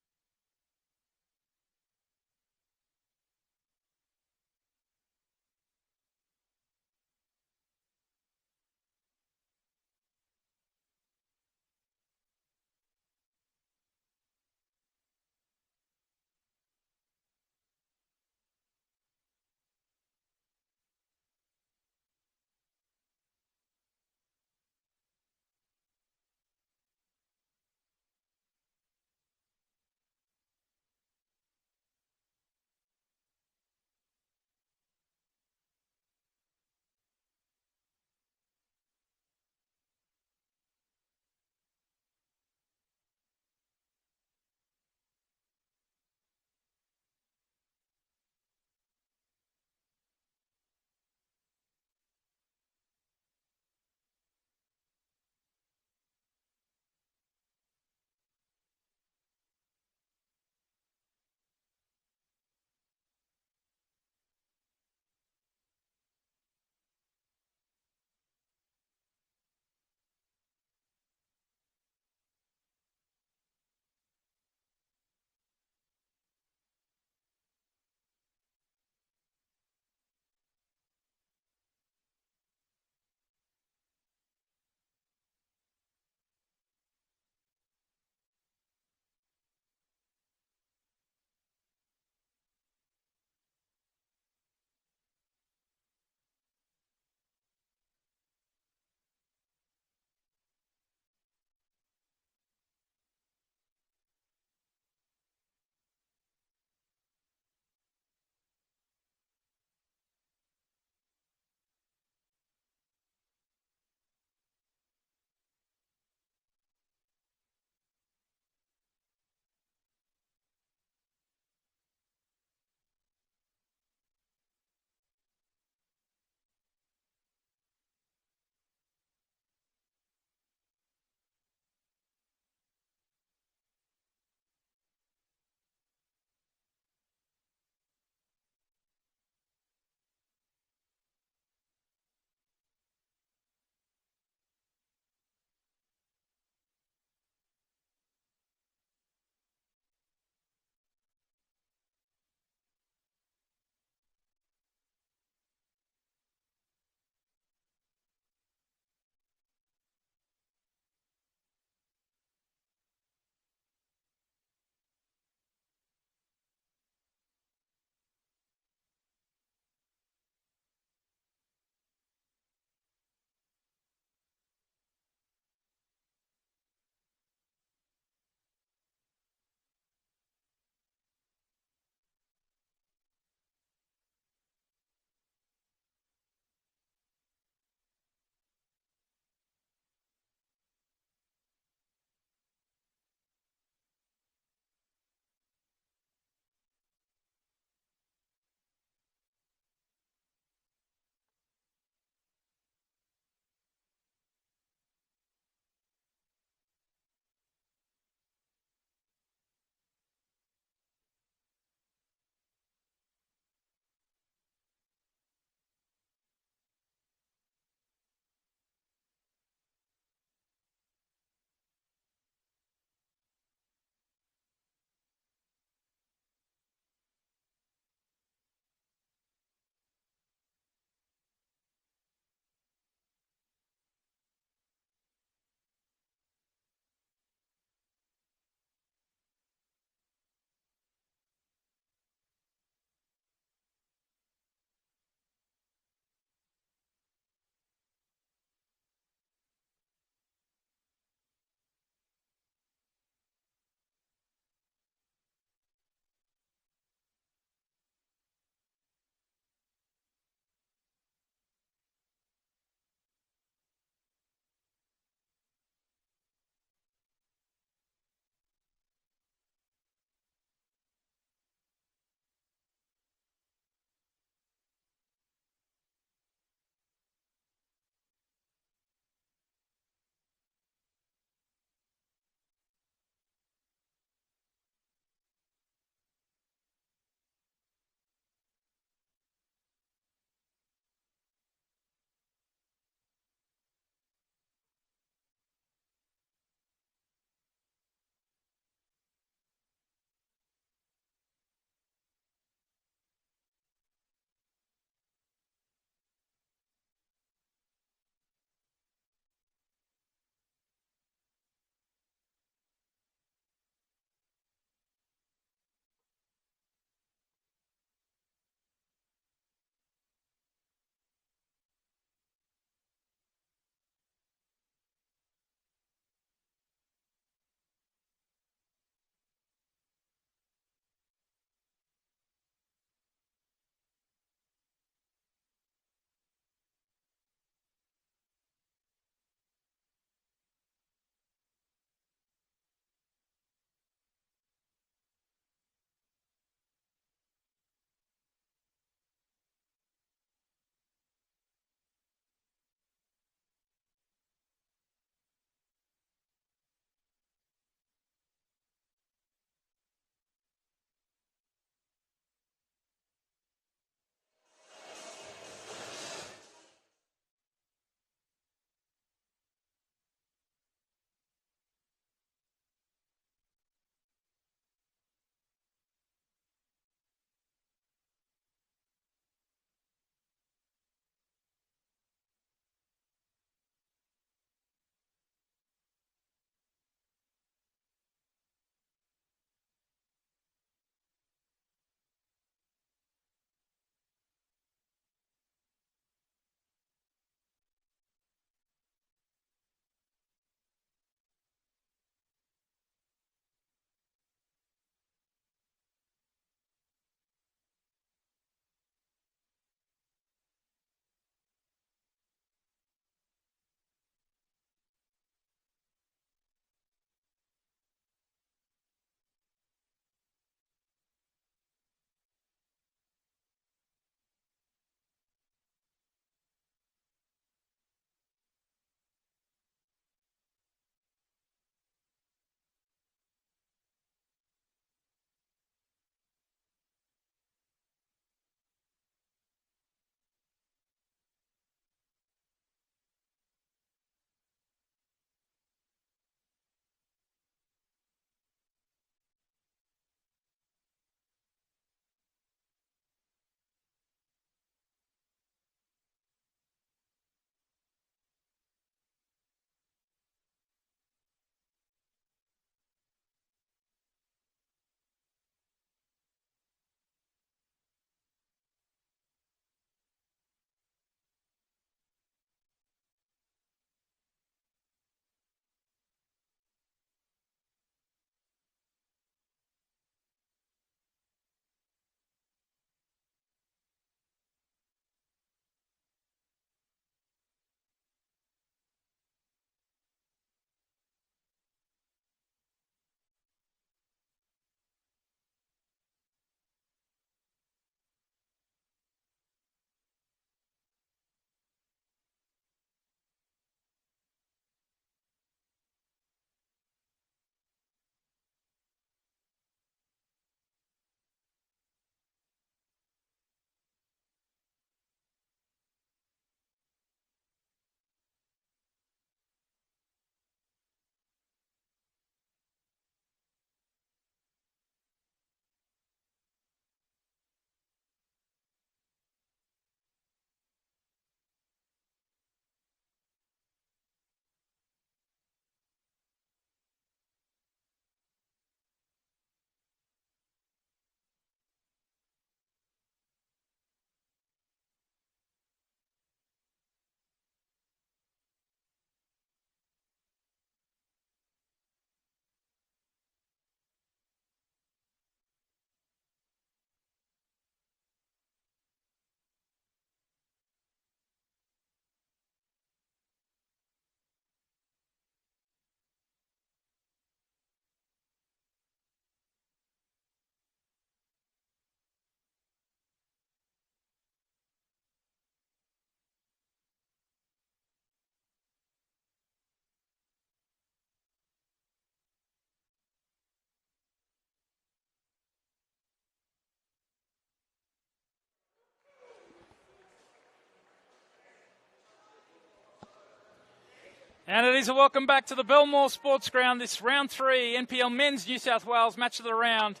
And it is a welcome back to the Belmore Sports Ground. This round 3 NPL Men's New South Wales match of the round.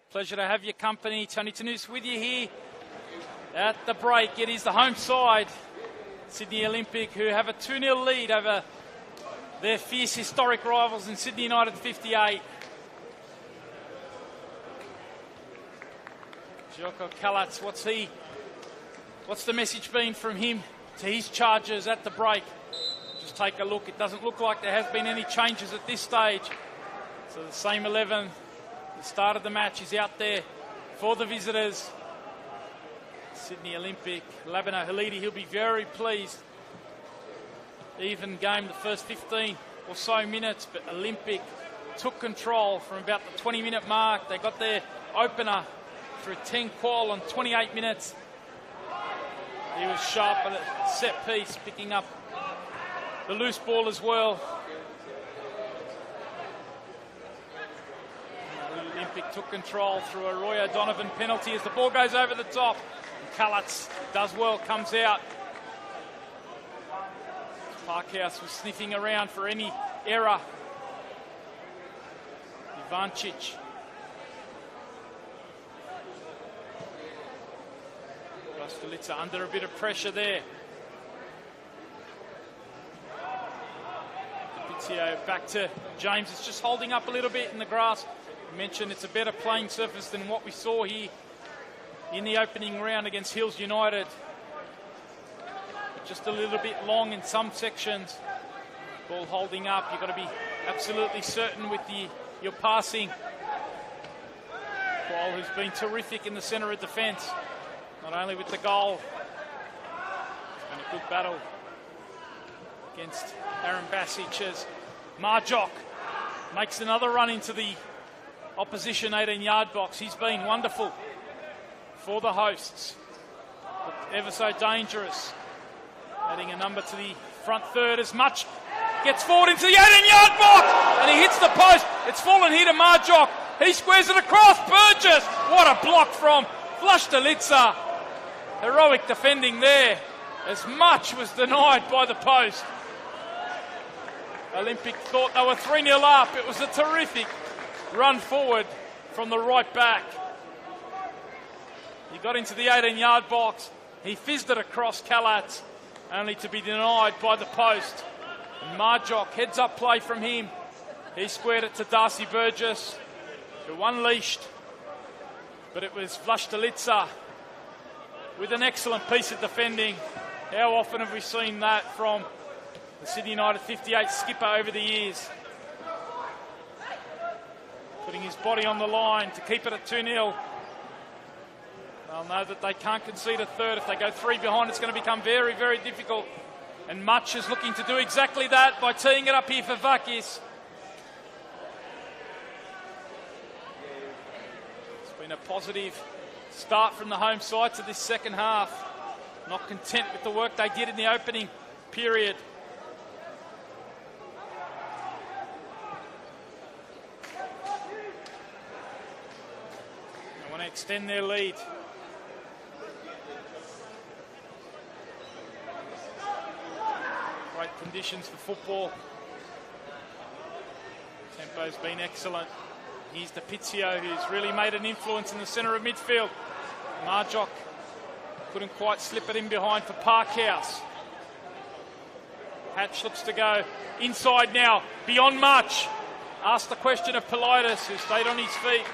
Pleasure to have your company. Tony Tanous with you here at the break. It is the home side, Sydney Olympic, who have a 2-0 lead over their fierce historic rivals in Sydney United 58. Joko Kalatz, what's the message been from him to his charges at the break? Just take a look. It doesn't look like there has been any changes at this stage. So the same 11 at the start of the match is out there for the visitors. Sydney Olympic, Labino Halidi, he'll be very pleased. Even game the first 15 or so minutes, but Olympic took control from about the 20-minute mark. They got their opener through 10 qual on 28 minutes. He was sharp at a set piece, picking up the loose ball as well. Olympic took control through a Roy O'Donovan penalty as the ball goes over the top. Kalatz does well, comes out. Parkhouse was sniffing around for any error. Ivancic. Rastolica under a bit of pressure there. Back to James. It's just holding up a little bit in the grass. I mentioned it's a better playing surface than what we saw here in the opening round against Hills United. Just a little bit long in some sections. Ball holding up. You've got to be absolutely certain with your passing. Qual, who's been terrific in the centre of defence, not only with the goal. It's been a good battle against Aaron Basic as Marjock makes another run into the opposition 18-yard box. He's been wonderful for the hosts. Looked ever so dangerous. Adding a number to the front third as Much gets forward into the 18-yard box and he hits the post. It's fallen here to Marjock. He squares it across. Burgess. What a block from Vlashtalica. Heroic defending there as Much was denied by the post. Olympic thought they were 3-0 up. It was a terrific run forward from the right back. He got into the 18-yard box. He fizzed it across Kalatz, only to be denied by the post. And Marjock, heads up play from him. He squared it to Darcy Burgess, who unleashed. But it was Vlashtalica with an excellent piece of defending. How often have we seen that from the Sydney United 58 skipper over the years? Putting his body on the line to keep it at 2-0. They'll know that they can't concede a third. If they go 3 behind, it's going to become very, very difficult. And Much is looking to do exactly that by teeing it up here for Vakis. It's been a positive start from the home side to this second half. Not content with the work they did in the opening period. They want to extend their lead. Great conditions for football. Tempo's been excellent. Here's DePizio, who's really made an influence in the centre of midfield. Marjock couldn't quite slip it in behind for Parkhouse. Hatch looks to go inside now, beyond Much. Asked the question of Politis, who stayed on his feet.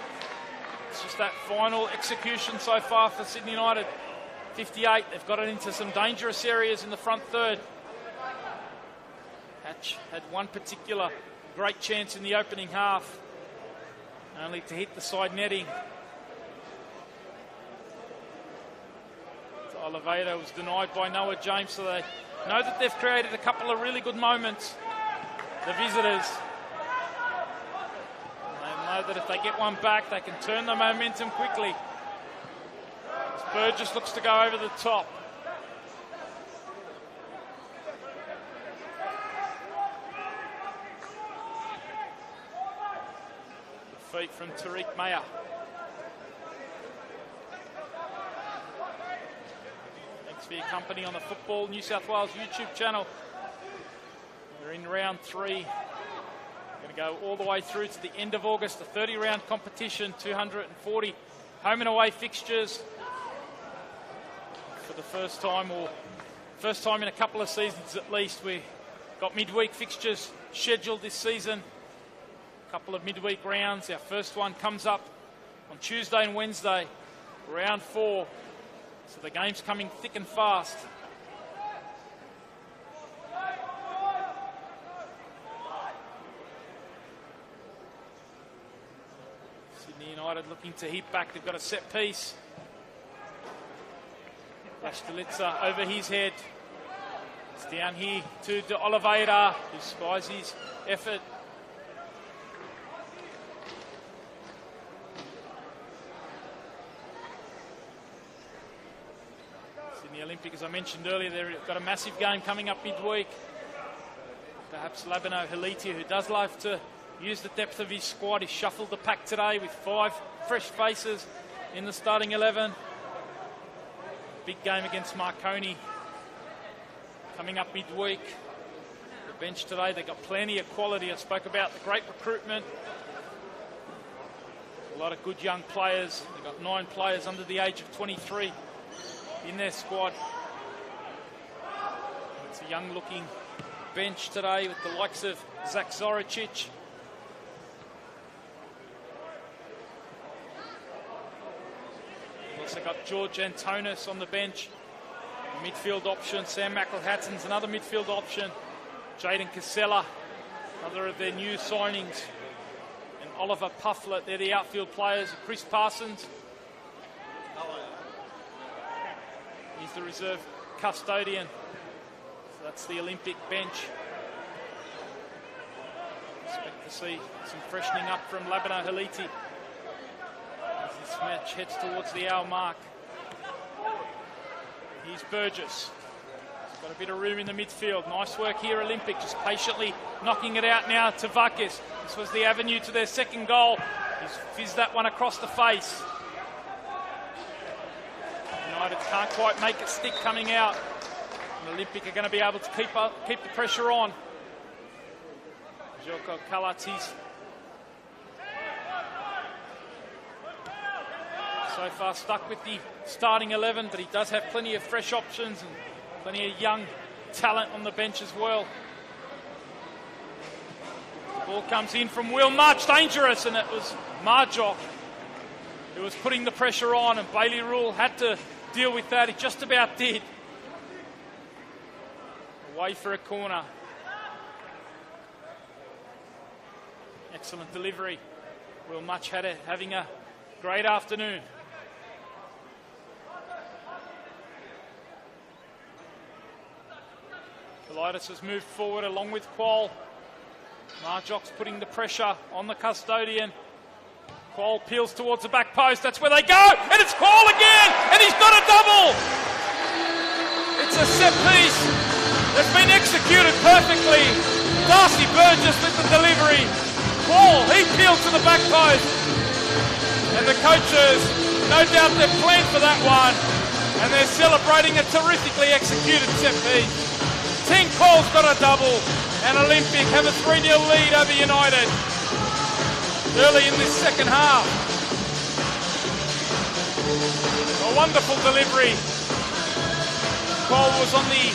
It's just that final execution so far for Sydney United 58. They've got it into some dangerous areas in the front third. Hatch had one particular great chance in the opening half, only to hit the side netting. Oliveira was denied by Noah James, so they know that they've created a couple of really good moments, the visitors. And they know that if they get one back, they can turn the momentum quickly. As Burgess looks to go over the top. The feet from Tariq Maya. For your company on the Football New South Wales YouTube channel. We're in round 3. Going to go all the way through to the end of August. A 30-round competition, 240 home and away fixtures. For the first time, or first time in a couple of seasons at least, we got midweek fixtures scheduled this season. A couple of midweek rounds. Our first one comes up on Tuesday and Wednesday, round 4. So the game's coming thick and fast. Sydney United looking to hit back. They've got a set piece. Lastalitza over his head. It's down here to De Oliveira, who spies his effort. Sydney Olympic, as I mentioned earlier, they've got a massive game coming up midweek. Perhaps Labano Haliti, who does love to use the depth of his squad, he's shuffled the pack today with 5 fresh faces in the starting 11. Big game against Marconi coming up midweek. The bench today, they've got plenty of quality. I spoke about the great recruitment. A lot of good young players. They've got 9 players under the age of 23 in their squad. It's a young-looking bench today with the likes of Zach Zoricic. We've also got George Antonis on the bench. Midfield option. Sam McElhatton's another midfield option. Jaden Casella, another of their new signings. And Oliver Pufflet, they're the outfield players. Chris Parsons, he's the reserve custodian. So that's the Olympic bench. Expect to see some freshening up from Labano Haliti as this match heads towards the hour mark. Here's Burgess. He's got a bit of room in the midfield. Nice work here, Olympic, just patiently knocking it out now to Vakis. This was the avenue to their second goal. He's fizzed that one across the face. United can't quite make it stick coming out. And Olympic are going to be able to keep the pressure on. Joko Kalatis. So far stuck with the starting 11, but he does have plenty of fresh options and plenty of young talent on the bench as well. The ball comes in from Will March, dangerous, and it was Marjock who was putting the pressure on, and Bailey Rule had to deal with that. He just about did. Away for a corner. Excellent delivery. Will Much having a great afternoon. Politis has moved forward along with Qual. Marjock's putting the pressure on the custodian. Qual peels towards the back post. That's where they go. And it's Qual again. And he's got a double. It's a set piece that's been executed perfectly. Darcy Burgess with the delivery. Qual, he peeled to the back post. And the coaches, no doubt they've planned for that one. And they're celebrating a terrifically executed set piece. 10 Qual's got a double, and Olympic have a 3-0 lead over United early in this second half. A wonderful delivery. Qual was on the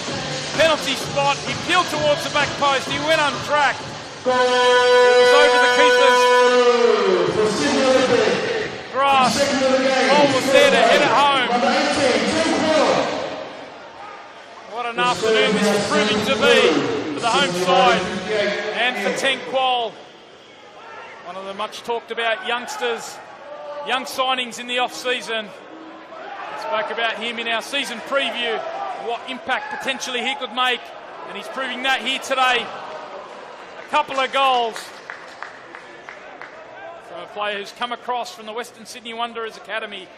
penalty spot. He peeled towards the back post. He went untracked. It was over the keeper's grasp. Qual was there to head it home. What an afternoon this is proving to be for the home side and for Ten Qual. One of the much talked about youngsters, young signings in the off-season. We spoke about him in our season preview, what impact potentially he could make, and he's proving that here today. A couple of goals from a player who's come across from the Western Sydney Wanderers Academy.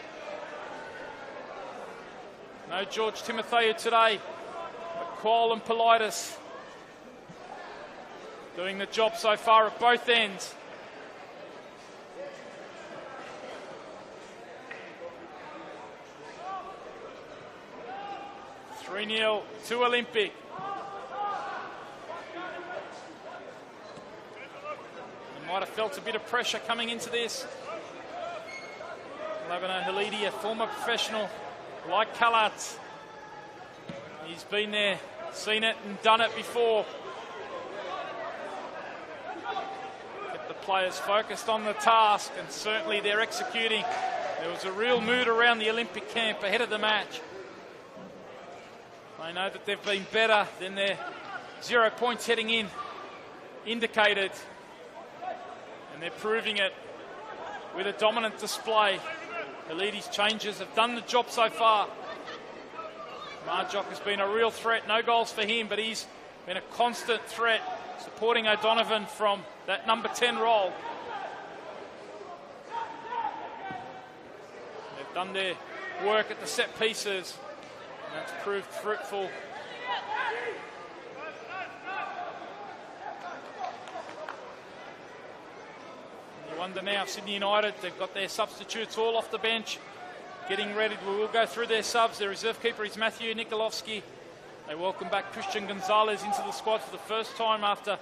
No George Timotheu today. Qual and Politis doing the job so far at both ends. (3-0) to Olympic. felt a bit of pressure coming into this. Labano Halidi, a former professional like Kalat. He's been there, seen it and done it before. Get the players focused on the task, and certainly they're executing. There was a real mood around the Olympic camp ahead of the match. They know that they've been better than their 0 points heading in indicated, and they're proving it with a dominant display. Halidi's changes have done the job so far. Marjock has been a real threat. No goals for him, but he's been a constant threat, supporting O'Donovan from that number 10 role. They've done their work at the set pieces, and that's proved fruitful. You wonder now, Sydney United, they've got their substitutes all off the bench, getting ready. We will go through their subs. Their reserve keeper is Matthew Nikolovsky. They welcome back Christian Gonzalez into the squad for the first time after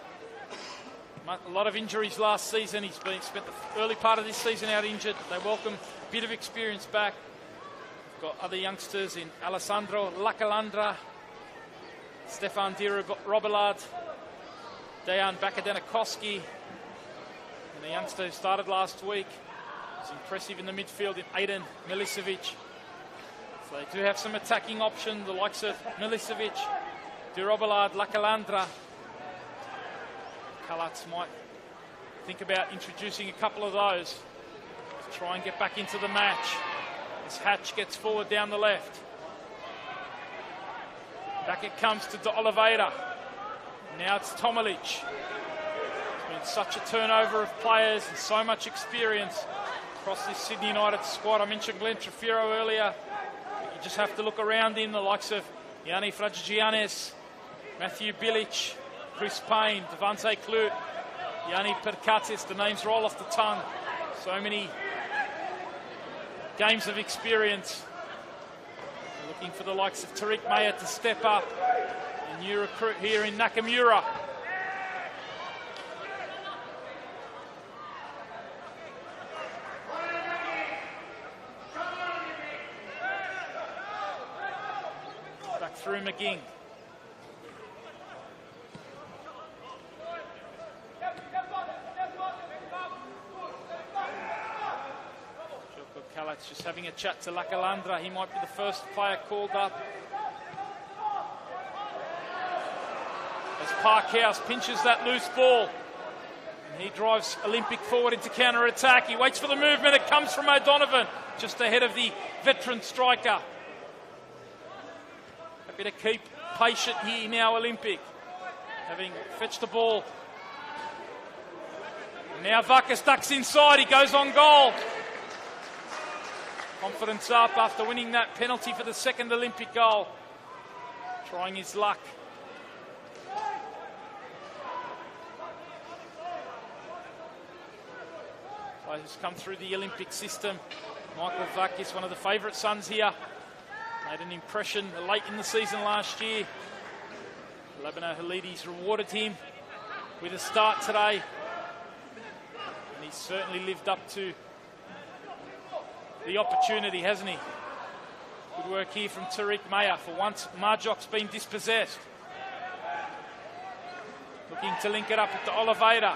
a lot of injuries last season. He's spent the early part of this season out injured. They welcome a bit of experience back. We've got other youngsters in Alessandro Lacalandra, Stefan Di Robillard, Dejan Bakadenikoski, and the youngster who started last week. He's impressive in the midfield in Aiden Milicevic. So they do have some attacking options, the likes of Milicevic, Di Robillard, Lacalandra. Kalats might think about introducing a couple of those to try and get back into the match. As Hatch gets forward down the left. Back it comes to De Oliveira. Now it's Tomalic. There's been such a turnover of players and so much experience across this Sydney United squad. I mentioned Glenn Trefiro earlier. You just have to look around him, the likes of Yanni Fragigianes, Matthew Bilic, Chris Payne, Devante Klut, Yanni Perkatis. The names roll off the tongue. So many games of experience. Looking for the likes of Tariq Mayer to step up. A new recruit here in Nakamura. Back through McGing. Kalat's just having a chat to Lacalandra. He might be the first player called up. As Parkhouse pinches that loose ball. And he drives Olympic forward into counter-attack. He waits for the movement. It comes from O'Donovan, just ahead of the veteran striker. Happy to keep patient here now, Olympic. Having fetched the ball. Now Vakas ducks inside. He goes on goal. Confidence up after winning that penalty for the second Olympic goal. Trying his luck. Players come through the Olympic system. Michael Vakis, one of the favourite sons here. Made an impression late in the season last year. Labano Halidi's rewarded him with a start today. And he's certainly lived up to the opportunity, hasn't he? Good work here from Tariq Mayer. For once, Marjock's been dispossessed. Looking to link it up with De Oliveira.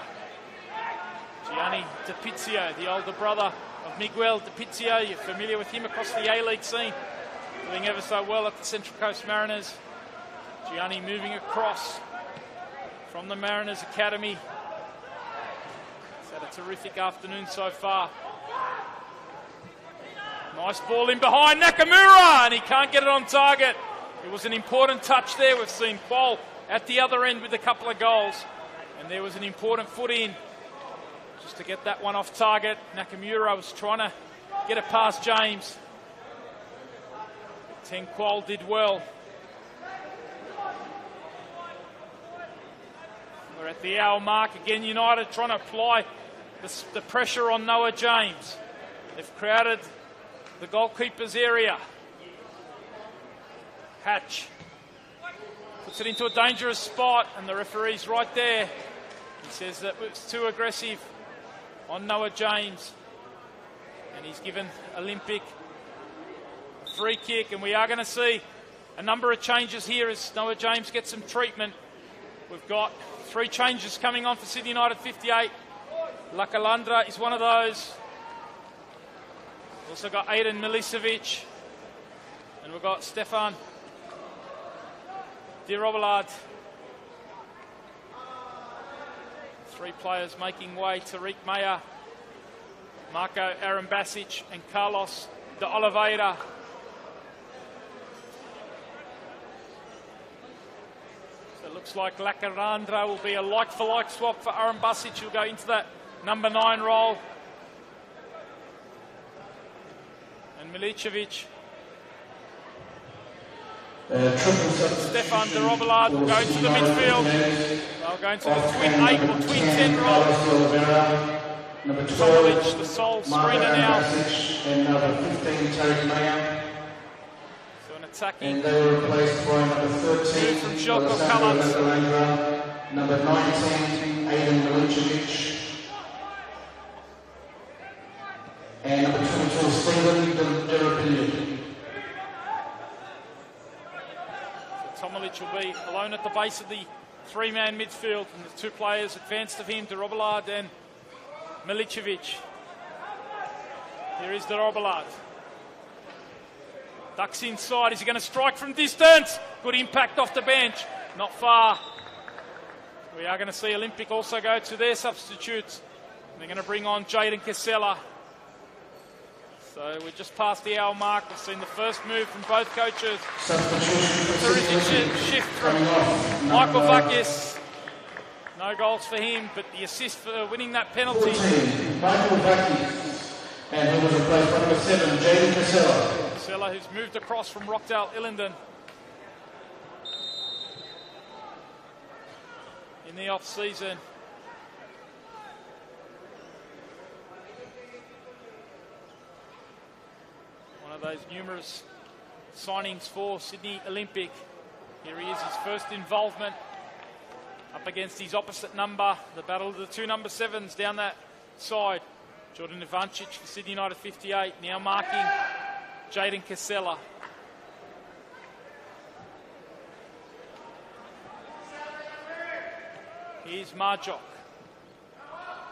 Gianni De Pizio, the older brother of Miguel De Pizio. You're familiar with him across the A-League scene. Doing ever so well at the Central Coast Mariners. Gianni moving across from the Mariners Academy. He's had a terrific afternoon so far. Nice ball in behind Nakamura, and he can't get it on target. It was an important touch there. We've seen Quol at the other end with a couple of goals, and there was an important foot in just to get that one off target. Nakamura was trying to get it past James. Ten Quol did well. We're at the hour mark again. United trying to apply the pressure on Noah James. They've crowded the goalkeeper's area. Hatch puts it into a dangerous spot, and the referee's right there. He says that it's too aggressive. on Noah James. And he's given Olympic a free kick, and we are going to see a number of changes here as Noah James gets some treatment. We've got 3 changes coming on for Sydney United 58. Lakalandra is one of those. Also got Aiden Milicevic. And we've got Stefan De Robillard. 3 players making way: Tariq Mayer, Marco Arambasic, and Carlos de Oliveira. So it looks like Lakalandra will be a like-for-like swap for Arambasic. He'll go into that number 9 role. And Milicevic. Stefan de Robillard will go into the midfield. They'll go into the twin 8 or twin 10 role. Tomolic, the sole screener now. And number 15, Tariq Mayer. So an attacking. And they were replaced by number 13, from Željko Kalac. Number 19, Aiden Milicevic. And number 22, Stephen Derabili. Tomolic will be alone at the base of the 3-man midfield, and the 2 players advanced of him, De Robillard and Milicevic. Here is De Robillard. Ducks inside. Is he going to strike from distance? Good impact off the bench. Not far. We are going to see Olympic also go to their substitutes. They're going to bring on Jaden Casella. So we're just past the hour mark. We've seen the first move from both coaches. Terrific shift from Michael Vakis. No goals for him, but the assist for winning that penalty. Michael Vakis. And he was replaced by number 7, Jaden Casella. Casella, who's moved across from Rockdale Illingdon in the off-season. Those numerous signings for Sydney Olympic. Here he is, his first involvement up against his opposite number, the battle of the 2 number 7s down that side. Jordan Ivancic for Sydney United 58, now marking Jaden Casella. Here's Marjok.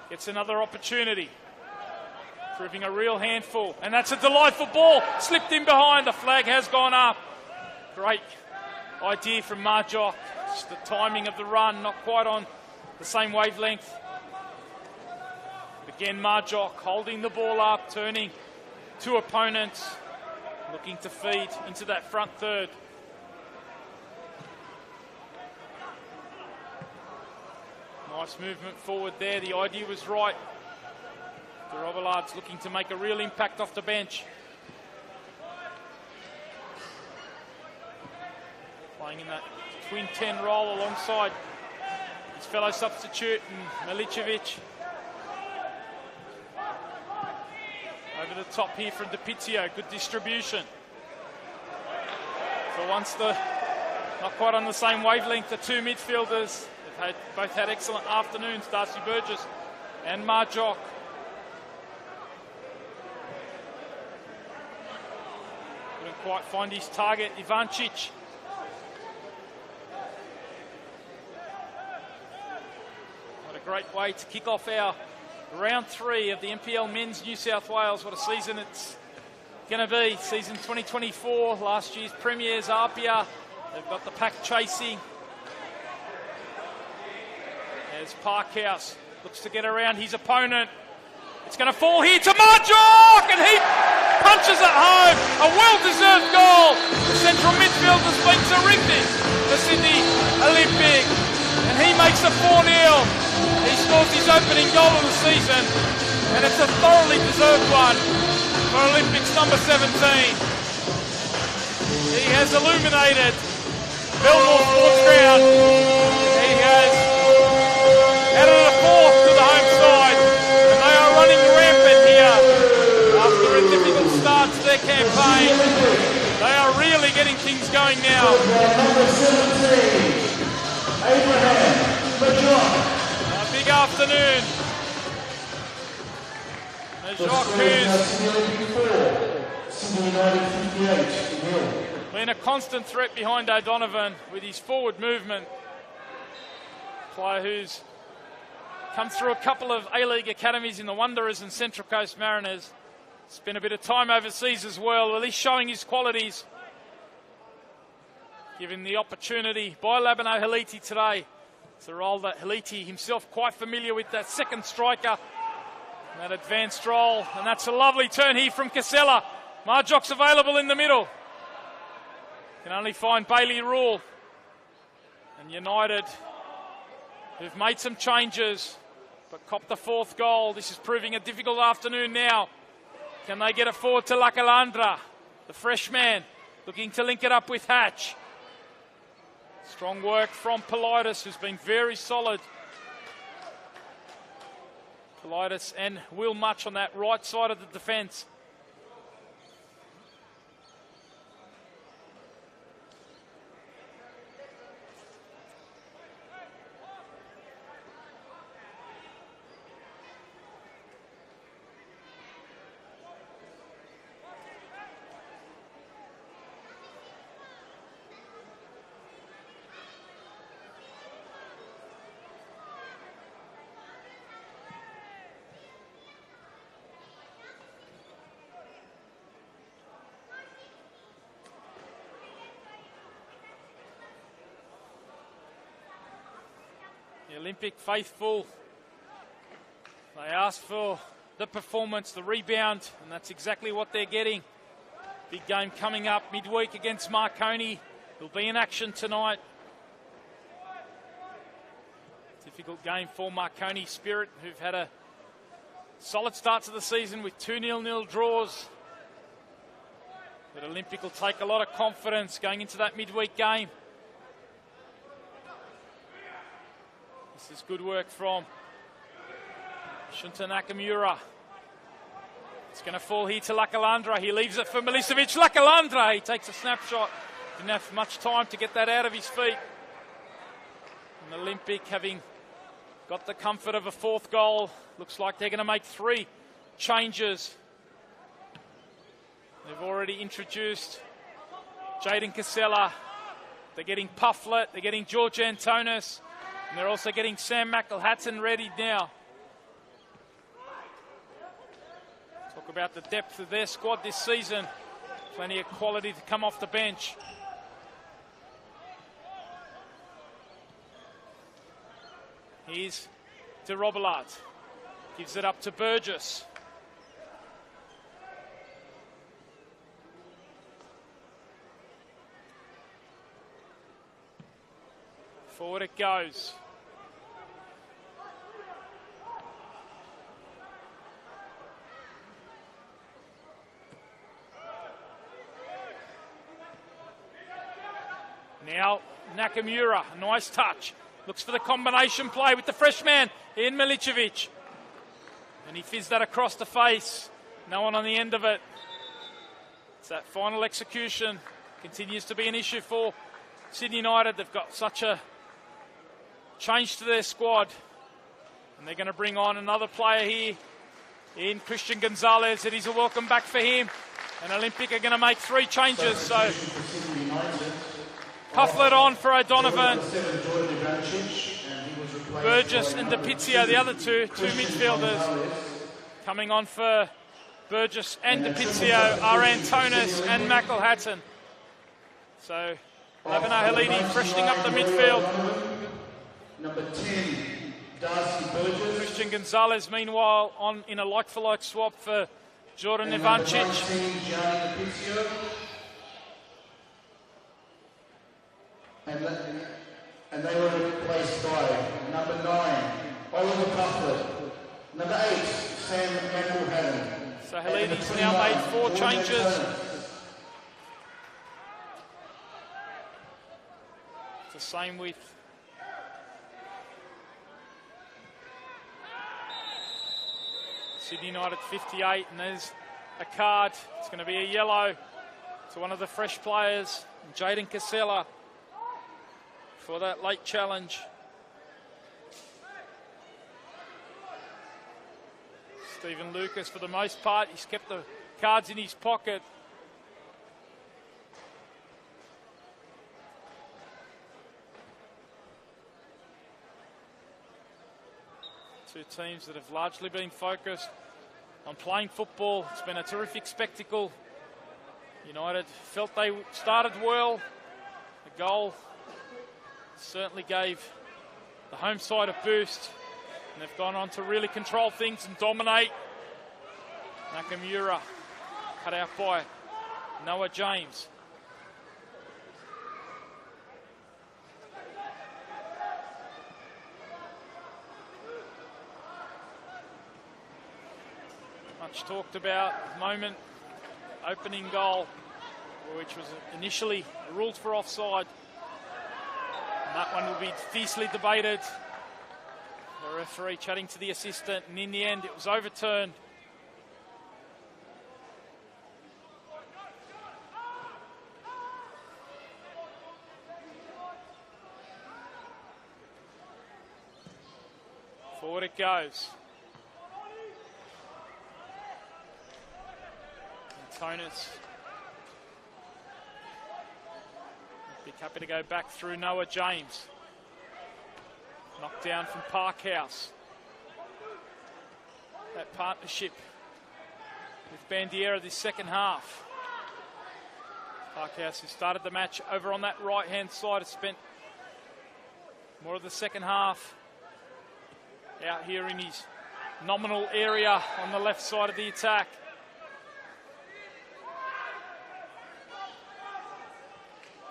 Gets another opportunity. Proving a real handful. And that's a delightful ball. Slipped in behind. The flag has gone up. Great idea from Marjok. Just the timing of the run, not quite on the same wavelength. Again, Marjok holding the ball up, turning 2 opponents, looking to feed into that front third. Nice movement forward there. The idea was right. De Robillard's looking to make a real impact off the bench. Playing in that twin 10 role alongside his fellow substitute Milicevic. Over the top here from DiPizio, good distribution. For once, not quite on the same wavelength, the 2 midfielders. They've both had excellent afternoons, Darcy Burgess and Marjok. Couldn't quite find his target, Ivancic. What a great way to kick off our round 3 of the NPL Men's New South Wales. What a season it's going to be. Season 2024, last year's premiers, Apia. They've got the pack chasing. There's Parkhouse. Looks to get around his opponent. It's going to fall here to Marjok, and he punches it home. A well-deserved goal. The central midfielder's been terrific for Sydney Olympic, and he makes it 4-0. He scores his opening goal of the season, and it's a thoroughly deserved one for Olympics number 17. He has illuminated Belmore Sports Ground. He has added a 4th to the home side, and they are running rampant here after a difficult start to their campaign. They are really getting things going now. A big afternoon As The Jacques, score is now who's Sydney Olympic 4, Sydney United 58 nil. been a constant threat behind O'Donovan with his forward movement. Player who's come through a couple of A-League academies in the Wanderers and Central Coast Mariners. Spent a bit of time overseas as well. Well, he's showing his qualities. Given the opportunity by Labano Haliti today. It's a role that Haliti himself quite familiar with, that second striker. That advanced role. And that's a lovely turn here from Casella. Marjock's available in the middle. Can only find Bailey Rule. And United, who've made some changes, but copped the fourth goal. This is proving a difficult afternoon now. Can they get it forward to Lakalandra, the fresh man, looking to link it up with Hatch. Strong work from Politis, who's been very solid. Politis and Will Much on that right side of the defence. Olympic faithful, they asked for the performance, the rebound, and that's exactly what they're getting. Big game coming up midweek against Marconi. He'll be in action tonight. Difficult game for Marconi Spirit, who've had a solid start to the season with 2 0-0 draws. But Olympic will take a lot of confidence going into that midweek game. This is good work from Shunta Nakamura. It's going to fall here to Lakalandra. He leaves it for Milicevic. Lakalandra, he takes a snapshot. Didn't have much time to get that out of his feet. And Olympic, having got the comfort of a fourth goal, looks like they're going to make 3 changes. They've already introduced Jaden Casella. They're getting Pufflet. They're getting George Antonis. And they're also getting Sam McElhatton ready now. Talk about the depth of their squad this season. Plenty of quality to come off the bench. Here's de Robillard. Gives it up to Burgess. Forward it goes. Now Nakamura, a nice touch. Looks for the combination play with the freshman in Milicevic. And he fizzed that across the face. No one on the end of it. It's that final execution. Continues to be an issue for Sydney United. They've got such a change to their squad, and they're going to bring on another player here in Christian Gonzalez. It is a welcome back for him, and Olympic are going to make 3 changes. So Pufflet on for O'Donovan, Burgess and DePizio, the other two midfielders. Coming on for Burgess and DePizio are Antonis and McElhatton. So Labano Haliti freshening up the midfield. Number 10, Darcy Burgess. Christian Gonzalez, meanwhile, on in a like-for-like swap for Jordan Ivancic. And they were replaced by number 9, Oliver Pufflet. Number 8, Sam McElhatton. So Haliti's now made 4 changes. It's the same with Sydney United 58, and there's a card. It's going to be a yellow to one of the fresh players, Jaden Casella, for that late challenge. Stephen Lucas, for the most part, he's kept the cards in his pocket. Two teams that have largely been focused on playing football. It's been a terrific spectacle. United felt they started well. The goal certainly gave the home side a boost, and they've gone on to really control things and dominate. Nakamura cut out by Noah James. Much talked about moment, opening goal, which was initially ruled for offside. And that one will be fiercely debated. The referee chatting to the assistant, and in the end it was overturned. Forward it goes. Tonus. Be happy to go back through Noah James. Knocked down from Parkhouse. That partnership with Bandiera this second half. Parkhouse, who started the match over on that right-hand side, has spent more of the second half out here in his nominal area on the left side of the attack.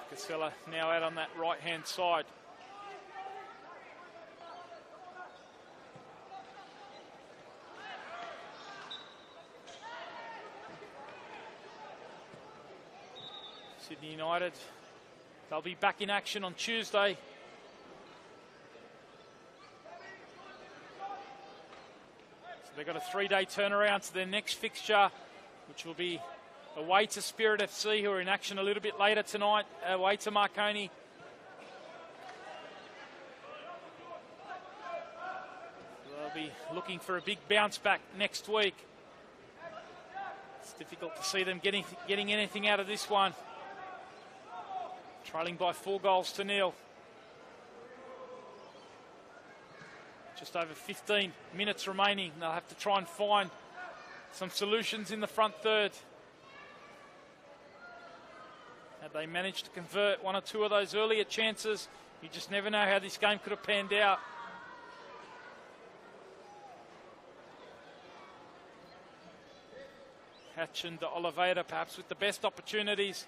Casella now out on that right-hand side. Sydney United, they'll be back in action on Tuesday. So they've got a 3-day turnaround to their next fixture, which will be away to Spirit FC, who are in action a little bit later tonight, away to Marconi. They'll be looking for a big bounce back next week. It's difficult to see them getting anything out of this one. Trailing by 4-0. Just over 15 minutes remaining. They'll have to try and find some solutions in the front third. Had they managed to convert one or two of those earlier chances, you just never know how this game could have panned out. Hatch and De Oliveira perhaps with the best opportunities.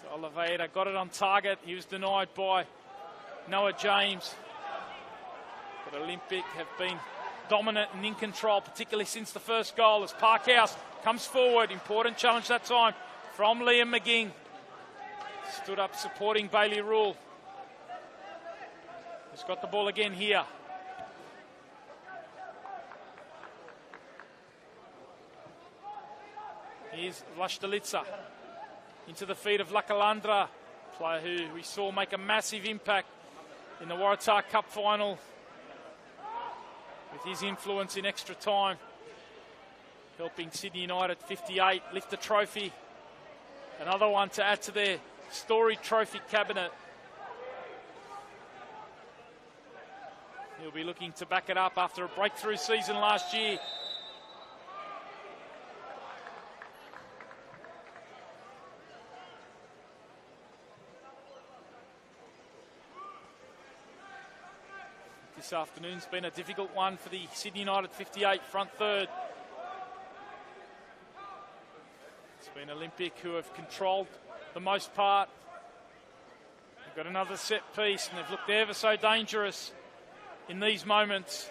De Oliveira got it on target. He was denied by Noah James. But Olympic have been dominant and in control, particularly since the first goal, as Parkhouse comes forward. Important challenge that time from Liam McGing. Stood up supporting Bailey Rule. He's got the ball again here. Here's Vlastelica into the feet of Lakalandra, player who we saw make a massive impact in the Waratah Cup final with his influence in extra time, helping Sydney United 58 lift the trophy. Another one to add to their storied trophy cabinet. He'll be looking to back it up after a breakthrough season last year. This afternoon's been a difficult one for the Sydney United 58 front third. It's been Olympic who have controlled the most part. They've got another set piece and they've looked ever so dangerous in these moments.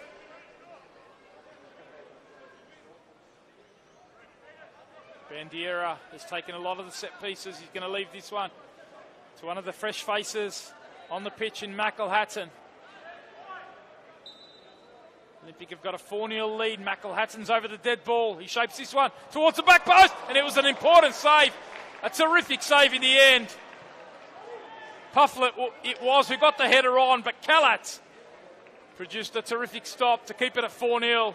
Bandiera has taken a lot of the set pieces. He's going to leave this one to one of the fresh faces on the pitch in McElhatton. Olympic have got a 4-0 lead. McElhatton's over the dead ball. He shapes this one towards the back post, and it was an important save. A terrific save in the end. Pufflet it was who got the header on, but Kalatz produced a terrific stop to keep it at 4-0.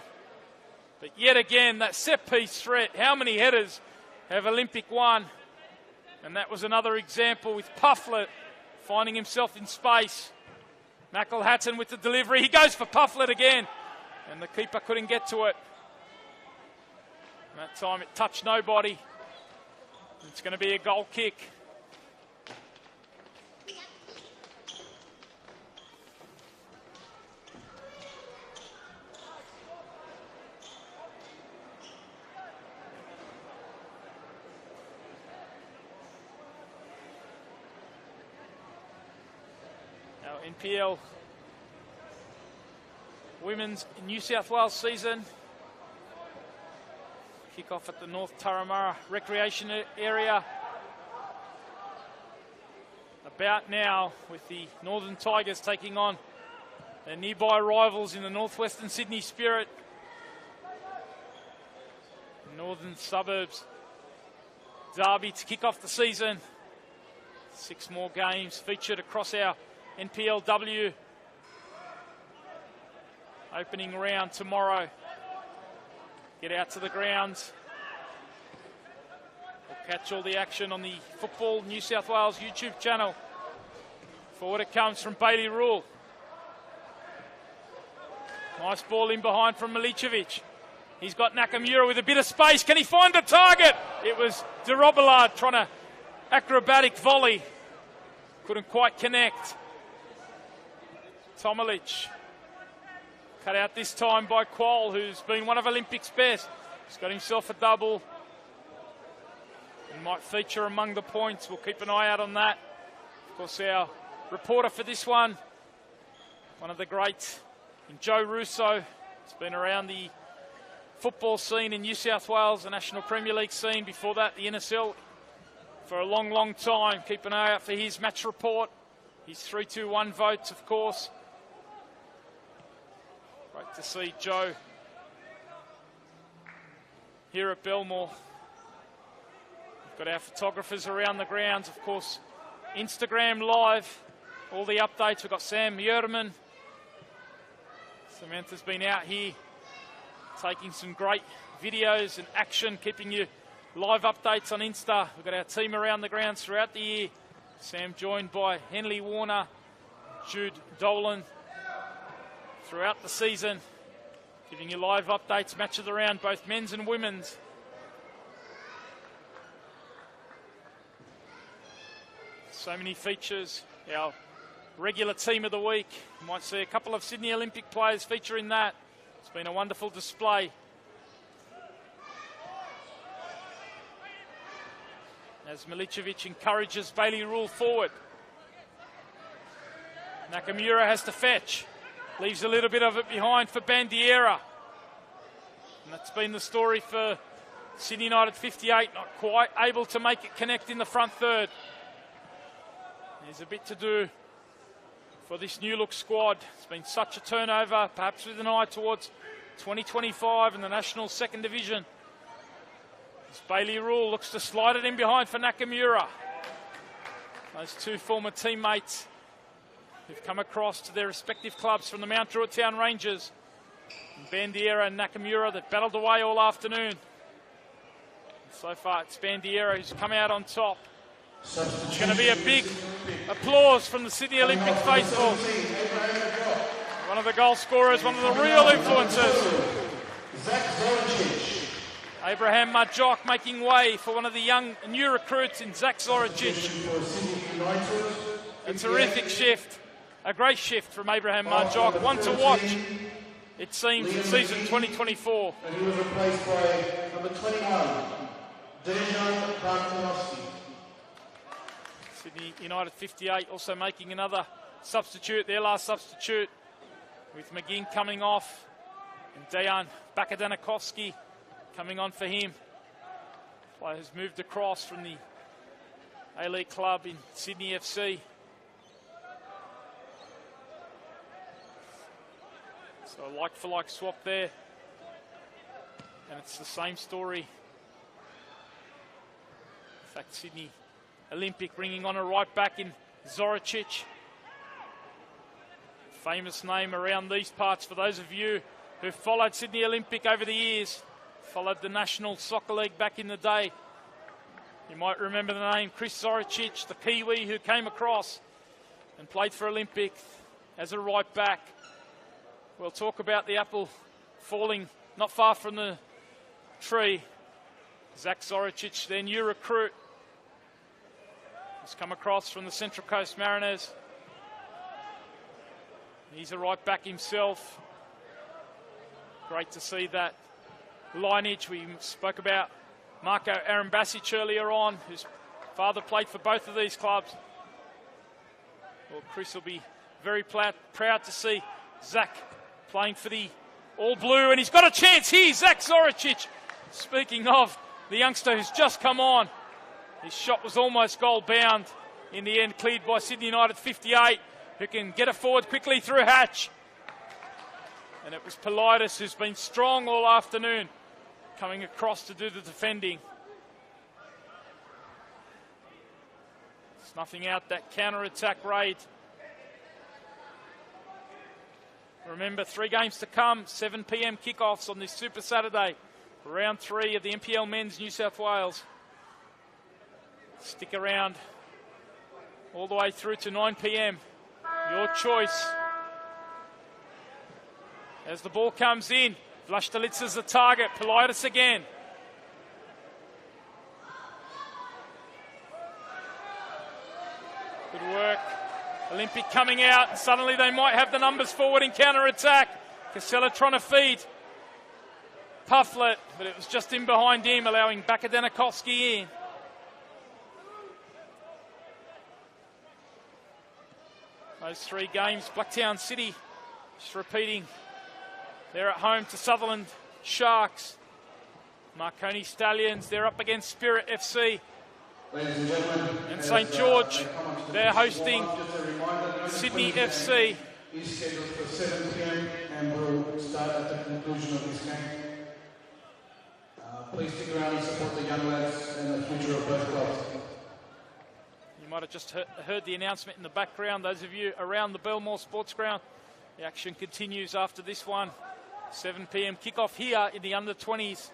But yet again, that set-piece threat, how many headers have Olympic won? And that was another example with Pufflet finding himself in space. McElhatton with the delivery. He goes for Pufflet again. And the keeper couldn't get to it. And that time it touched nobody. It's going to be a goal kick. NPL Women's New South Wales season. Kick off at the North Turramurra Recreation Area. About now with the Northern Tigers taking on their nearby rivals in the Northwestern Sydney Spirit. Northern Suburbs derby to kick off the season. 6 more games featured across our NPLW opening round tomorrow. Get out to the grounds. We'll catch all the action on the Football New South Wales YouTube channel. Forward it comes from Bailey Rule. Nice ball in behind from Milicevic. He's got Nakamura with a bit of space. Can he find the target? It was De Robillard trying to acrobatic volley. Couldn't quite connect. Tomalic. Cut out this time by Quoll, who's been one of Olympics' best. He's got himself a double. And might feature among the points. We'll keep an eye out on that. Of course, our reporter for this one of the greats, in Joe Russo. He's been around the football scene in New South Wales, the National Premier League scene. Before that, the NSL for a long, long time. Keep an eye out for his match report. His 3-2-1 votes, of course. Great to see Joe here at Belmore. We've got our photographers around the grounds, of course. Instagram Live, all the updates. We've got Sam Yerman. Samantha's been out here taking some great videos and action, keeping you live updates on Insta. We've got our team around the grounds throughout the year. Sam joined by Henley Warner, Jude Dolan throughout the season, giving you live updates, match of the round, both men's and women's. So many features. Our regular team of the week. You might see a couple of Sydney Olympic players feature in that. It's been a wonderful display. As Milicevic encourages Bailey Rule forward. Nakamura has to fetch. Leaves a little bit of it behind for Bandiera. And that's been the story for Sydney United 58. Not quite able to make it connect in the front third. There's a bit to do for this new look squad. It's been such a turnover, perhaps with an eye towards 2025 in the National Second Division. As Bailey Rule looks to slide it in behind for Nakamura. Those two former teammates who've come across to their respective clubs from the Mount Druitt Town Rangers. Bandiera and Nakamura that battled away all afternoon. And so far it's Bandiera who's come out on top. It's going to be a big applause from the Sydney Olympic faithful. One of the goal scorers, one of the real influences. Abraham Majok making way for one of the young new recruits in Zach Zoricic. A terrific shift, a great shift from Abraham Majok. One to watch, it seems, in season 2024. And he was replaced by number 21, Dejan Bartolowski. Sydney United 58 also making another substitute, their last substitute, with McGinn coming off and Dejan Bakadanakovsky coming on for him. Player has moved across from the A-League club in Sydney FC. So a like-for-like swap there. And it's the same story. In fact, Sydney Olympic bringing on a right back in Zoricic. Famous name around these parts for those of you who followed Sydney Olympic over the years, followed the National Soccer League back in the day. You might remember the name Chris Zoricic, the Kiwi who came across and played for Olympic as a right back. We'll talk about the apple falling not far from the tree. Zach Zoricic, their new recruit, has come across from the Central Coast Mariners. He's a right back himself. Great to see that lineage. We spoke about Marko Arambasic earlier on, whose father played for both of these clubs. Well, Chris will be very proud to see Zach playing for the All Blue, and he's got a chance here. Zach Zoricic, speaking of the youngster who's just come on. His shot was almost goal bound. In the end, cleared by Sydney United 58, who can get it forward quickly through Hatch. And it was Politis, who's been strong all afternoon, coming across to do the defending. Snuffing out that counter-attack raid. Remember, 3 games to come, 7 p.m. kickoffs on this Super Saturday. Round 3 of the NPL Men's New South Wales. Stick around all the way through to 9 p.m. Your choice. As the ball comes in, Vlastalitsa's the target. Politis again. Good work. Olympic coming out. Suddenly they might have the numbers forward in counter-attack. Casella trying to feed Pufflet, but it was just in behind him, allowing Bakadanakovsky in. Those 3 games, Blacktown City just repeating. They're at home to Sutherland Sharks. Marconi Stallions, they're up against Spirit FC. Ladies and gentlemen, and St. George, they're hosting Sydney FC. Is scheduled for 7 p.m. and will start at the conclusion of this game. Please stick around and support the young lads and the future of both clubs. You might have just heard the announcement in the background. Those of you around the Belmore Sports Ground, the action continues after this one. 7 p.m. kickoff here in the under-20s.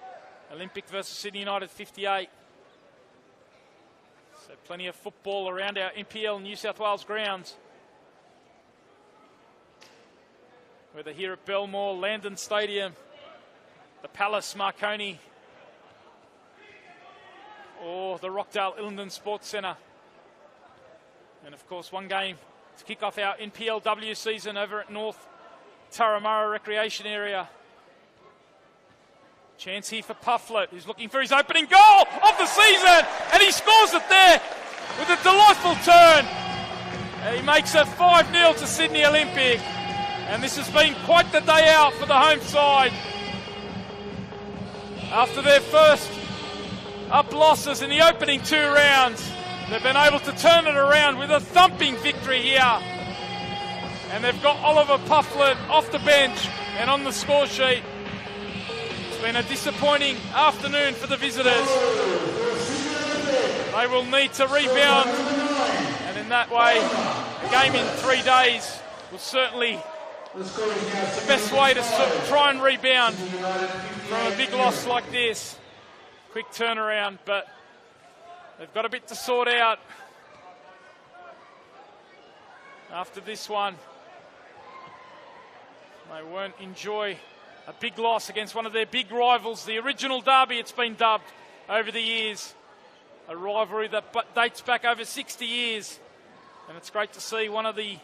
Olympic versus Sydney United 58. So plenty of football around our NPL New South Wales grounds. Whether here at Belmore, Landon Stadium, the Palace, Marconi, or the Rockdale Illingdon Sports Centre. And of course, one game to kick off our NPLW season over at North Turramurra Recreation Area. Chance here for Pufflet, who's looking for his opening goal of the season, and he scores it there with a delightful turn. And he makes it 5-0 to Sydney Olympic, and this has been quite the day out for the home side. After their first up losses in the opening 2 rounds, they've been able to turn it around with a thumping victory here. And they've got Oliver Pufflet off the bench and on the score sheet. It's been a disappointing afternoon for the visitors. They will need to rebound, and in that way, a game in 3 days will certainly the best way to try and rebound from a big loss like this. Quick turnaround, but they've got a bit to sort out after this one. They won't enjoy a big loss against one of their big rivals, the original derby it's been dubbed over the years. A rivalry that dates back over 60 years. And it's great to see one of the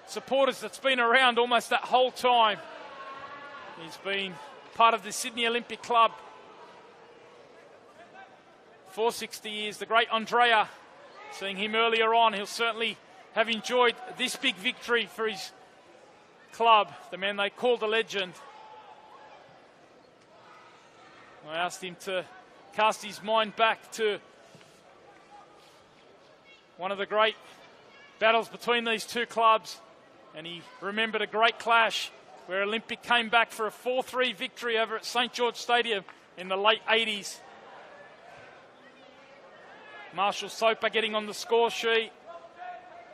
supporters that's been around almost that whole time. He's been part of the Sydney Olympic Club for 60 years. The great Andrea, seeing him earlier on, he'll certainly have enjoyed this big victory for his club, the man they called a legend. I asked him to cast his mind back to one of the great battles between these 2 clubs, and he remembered a great clash where Olympic came back for a 4-3 victory over at St. George Stadium in the late 80s. Marshall Soper getting on the score sheet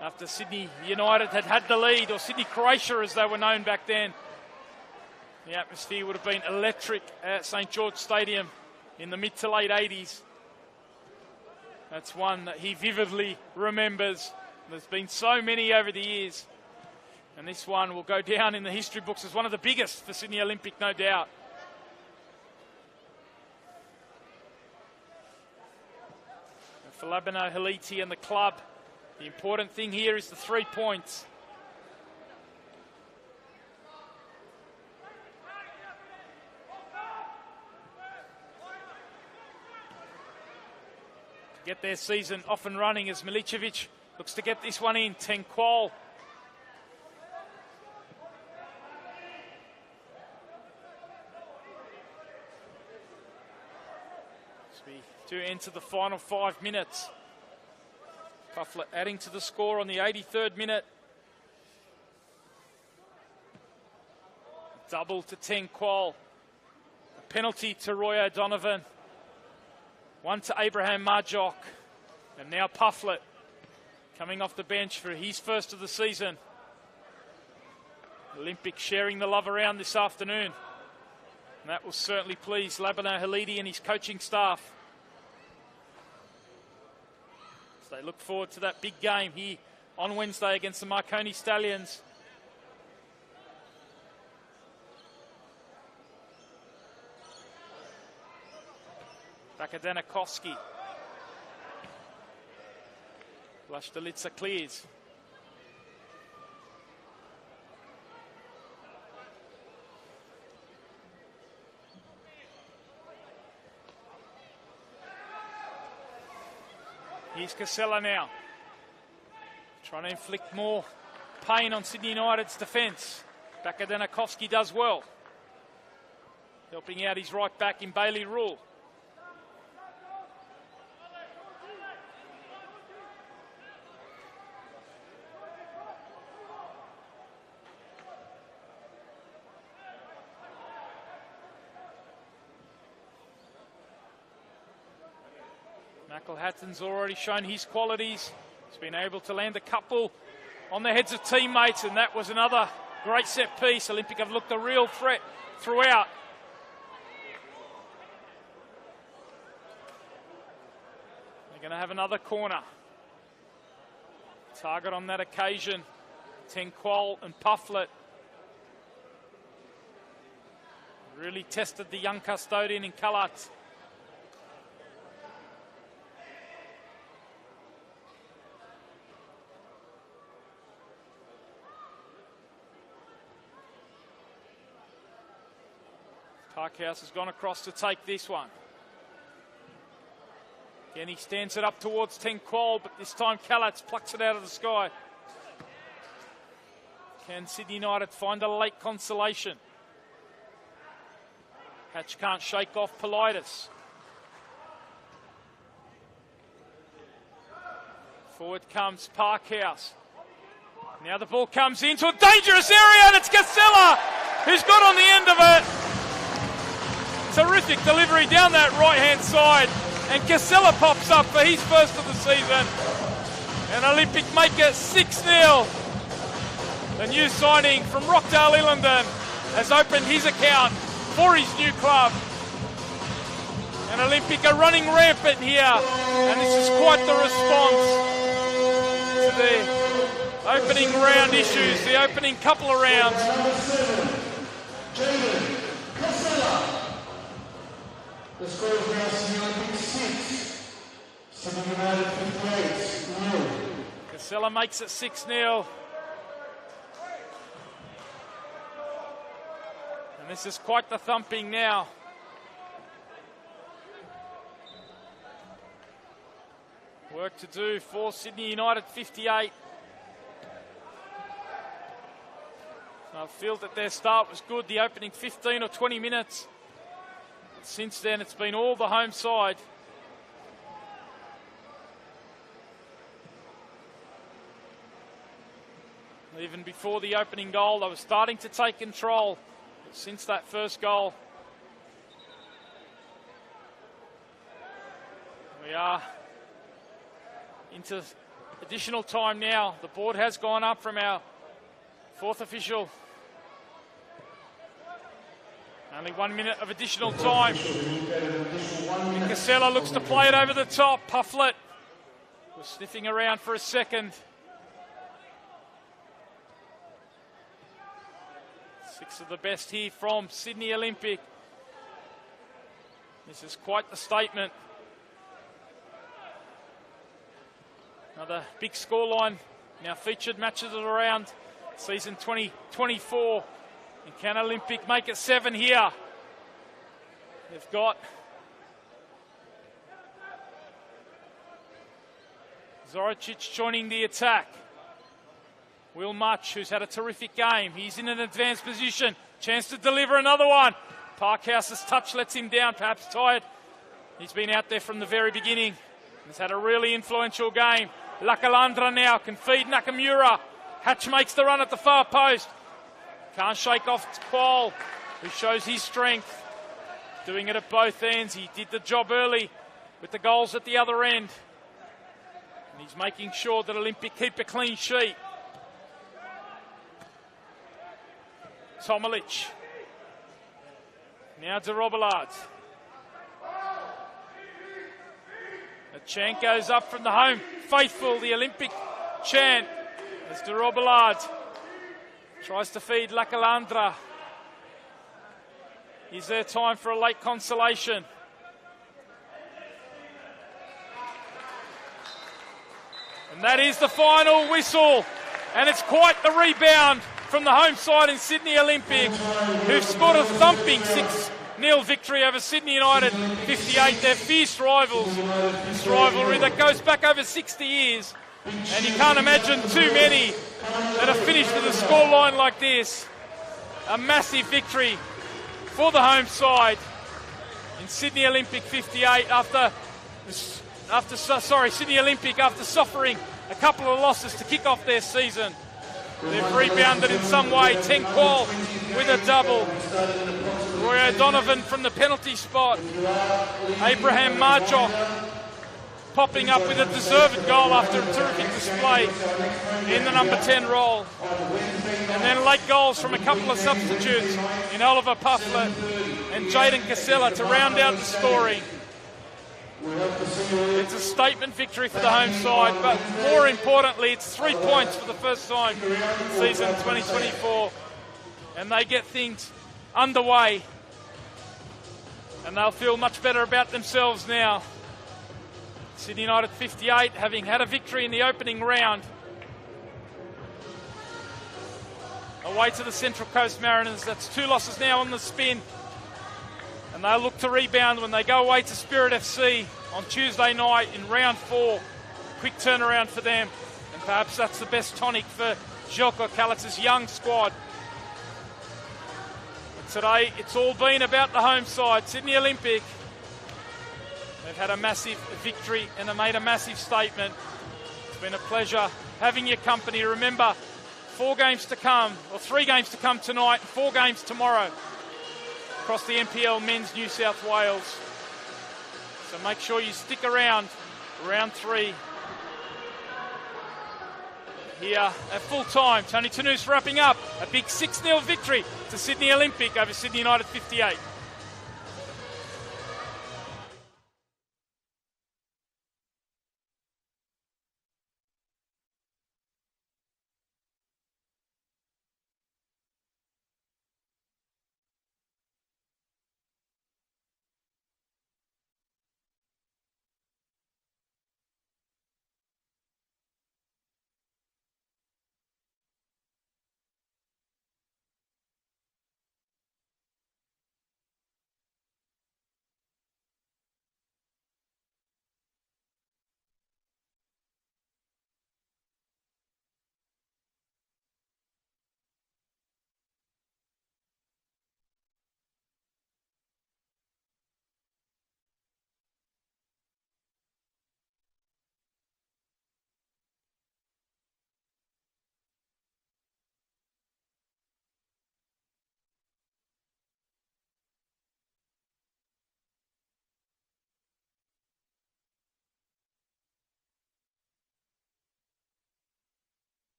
after Sydney United had the lead, or Sydney Croatia as they were known back then. The atmosphere would have been electric at St George Stadium in the mid to late 80s. That's one that he vividly remembers. There's been so many over the years. And this one will go down in the history books as one of the biggest for Sydney Olympic, no doubt. And for Labano Haliti and the club, the important thing here is the 3 points. Get their season off and running as Milicevic looks to get this one in. Tenqual. As we do enter the final 5 minutes. Pufflet adding to the score on the 83rd minute. Double to Tenqual. A penalty to Roy O'Donovan. One to Abraham Marjock. And now Pufflet coming off the bench for his first of the season. Olympic sharing the love around this afternoon. And that will certainly please Labano Haliti and his coaching staff. So they look forward to that big game here on Wednesday against the Marconi Stallions. Bakadanakovsky. Vlastelica clears. Here's Casella now. Trying to inflict more pain on Sydney United's defence. Bakadanakovsky does well. Helping out his right back in Bailey Rule. Hatton's already shown his qualities. He's been able to land a couple on the heads of teammates, and that was another great set piece. Olympic have looked a real threat throughout. They're going to have another corner. Target on that occasion, Tenqual and Pufflet. Really tested the young custodian in Kalat. Parkhouse has gone across to take this one. Again, he stands it up towards Tenqual, but this time Kalatz plucks it out of the sky. Can Sydney United find a late consolation? Hatch can't shake off Politis. Forward comes Parkhouse. Now the ball comes into a dangerous area, and it's Casella who's got on the end of it. Terrific delivery down that right-hand side. And Casella pops up for his first of the season. And Olympic make it 6-0. The new signing from Rockdale Illingdon has opened his account for his new club. And Olympic are running rampant here. And this is quite the response to the opening round issues, the opening couple of rounds. The score is now Sydney Olympic 6, Sydney United 58-0. Casella makes it 6-0. And this is quite the thumping now. Work to do for Sydney United 58. I feel that their start was good, the opening 15 or 20 minutes. Since then, it's been all the home side. Even before the opening goal, they were starting to take control. But since that first goal, we are into additional time now. The board has gone up from our fourth official. Only 1 minute of additional time. And Casella looks to play it over the top. Pufflet was sniffing around for a second. 6 of the best here from Sydney Olympic. This is quite the statement. Another big scoreline now featured matches around season 2024. And can Olympic make it 7 here? They've got Zoricic joining the attack. Will Much, who's had a terrific game. He's in an advanced position. Chance to deliver another one. Parkhouse's touch lets him down, perhaps tired. He's been out there from the very beginning. He's had a really influential game. Lakalandra now can feed Nakamura. Hatch makes the run at the far post. Can't shake off Qual, who shows his strength. Doing it at both ends. He did the job early with the goals at the other end. And he's making sure that Olympic keep a clean sheet. Tomalic. Now to Robillard. The chant goes up from the home faithful, the Olympic chant, as de Robillard tries to feed Lakalandra. Is there time for a late consolation? And that is the final whistle. And it's quite the rebound from the home side in Sydney Olympic, who've scored a thumping 6-0 victory over Sydney United 58. They're fierce rivals. This rivalry that goes back over 60 years. And you can't imagine too many that have finished with a scoreline like this. A massive victory for the home side in Sydney Olympic 58 Sydney Olympic after suffering a couple of losses to kick off their season. They've rebounded in some way. 10 Qual with a double. Roy O'Donovan from the penalty spot. Abraham Marjock popping up with a deserved goal after a terrific display in the number 10 role. And then late goals from a couple of substitutes in Oliver Pufflet and Jaden Casella to round out the scoring. It's a statement victory for the home side, but more importantly, it's 3 points for the first time in season 2024. And they get things underway. And they'll feel much better about themselves now. Sydney United 58, having had a victory in the opening round. Away to the Central Coast Mariners. That's 2 losses now on the spin. And they'll look to rebound when they go away to Spirit FC on Tuesday night in round 4. Quick turnaround for them. And perhaps that's the best tonic for Željko Kalić's young squad. But today, it's all been about the home side. Sydney Olympic. They've had a massive victory and they made a massive statement. It's been a pleasure having your company. Remember, 4 games to come, or 3 games to come tonight, 4 games tomorrow across the NPL Men's New South Wales. So make sure you stick around round 3 here at full time. Tony Tanous wrapping up a big 6-0 victory to Sydney Olympic over Sydney United 58.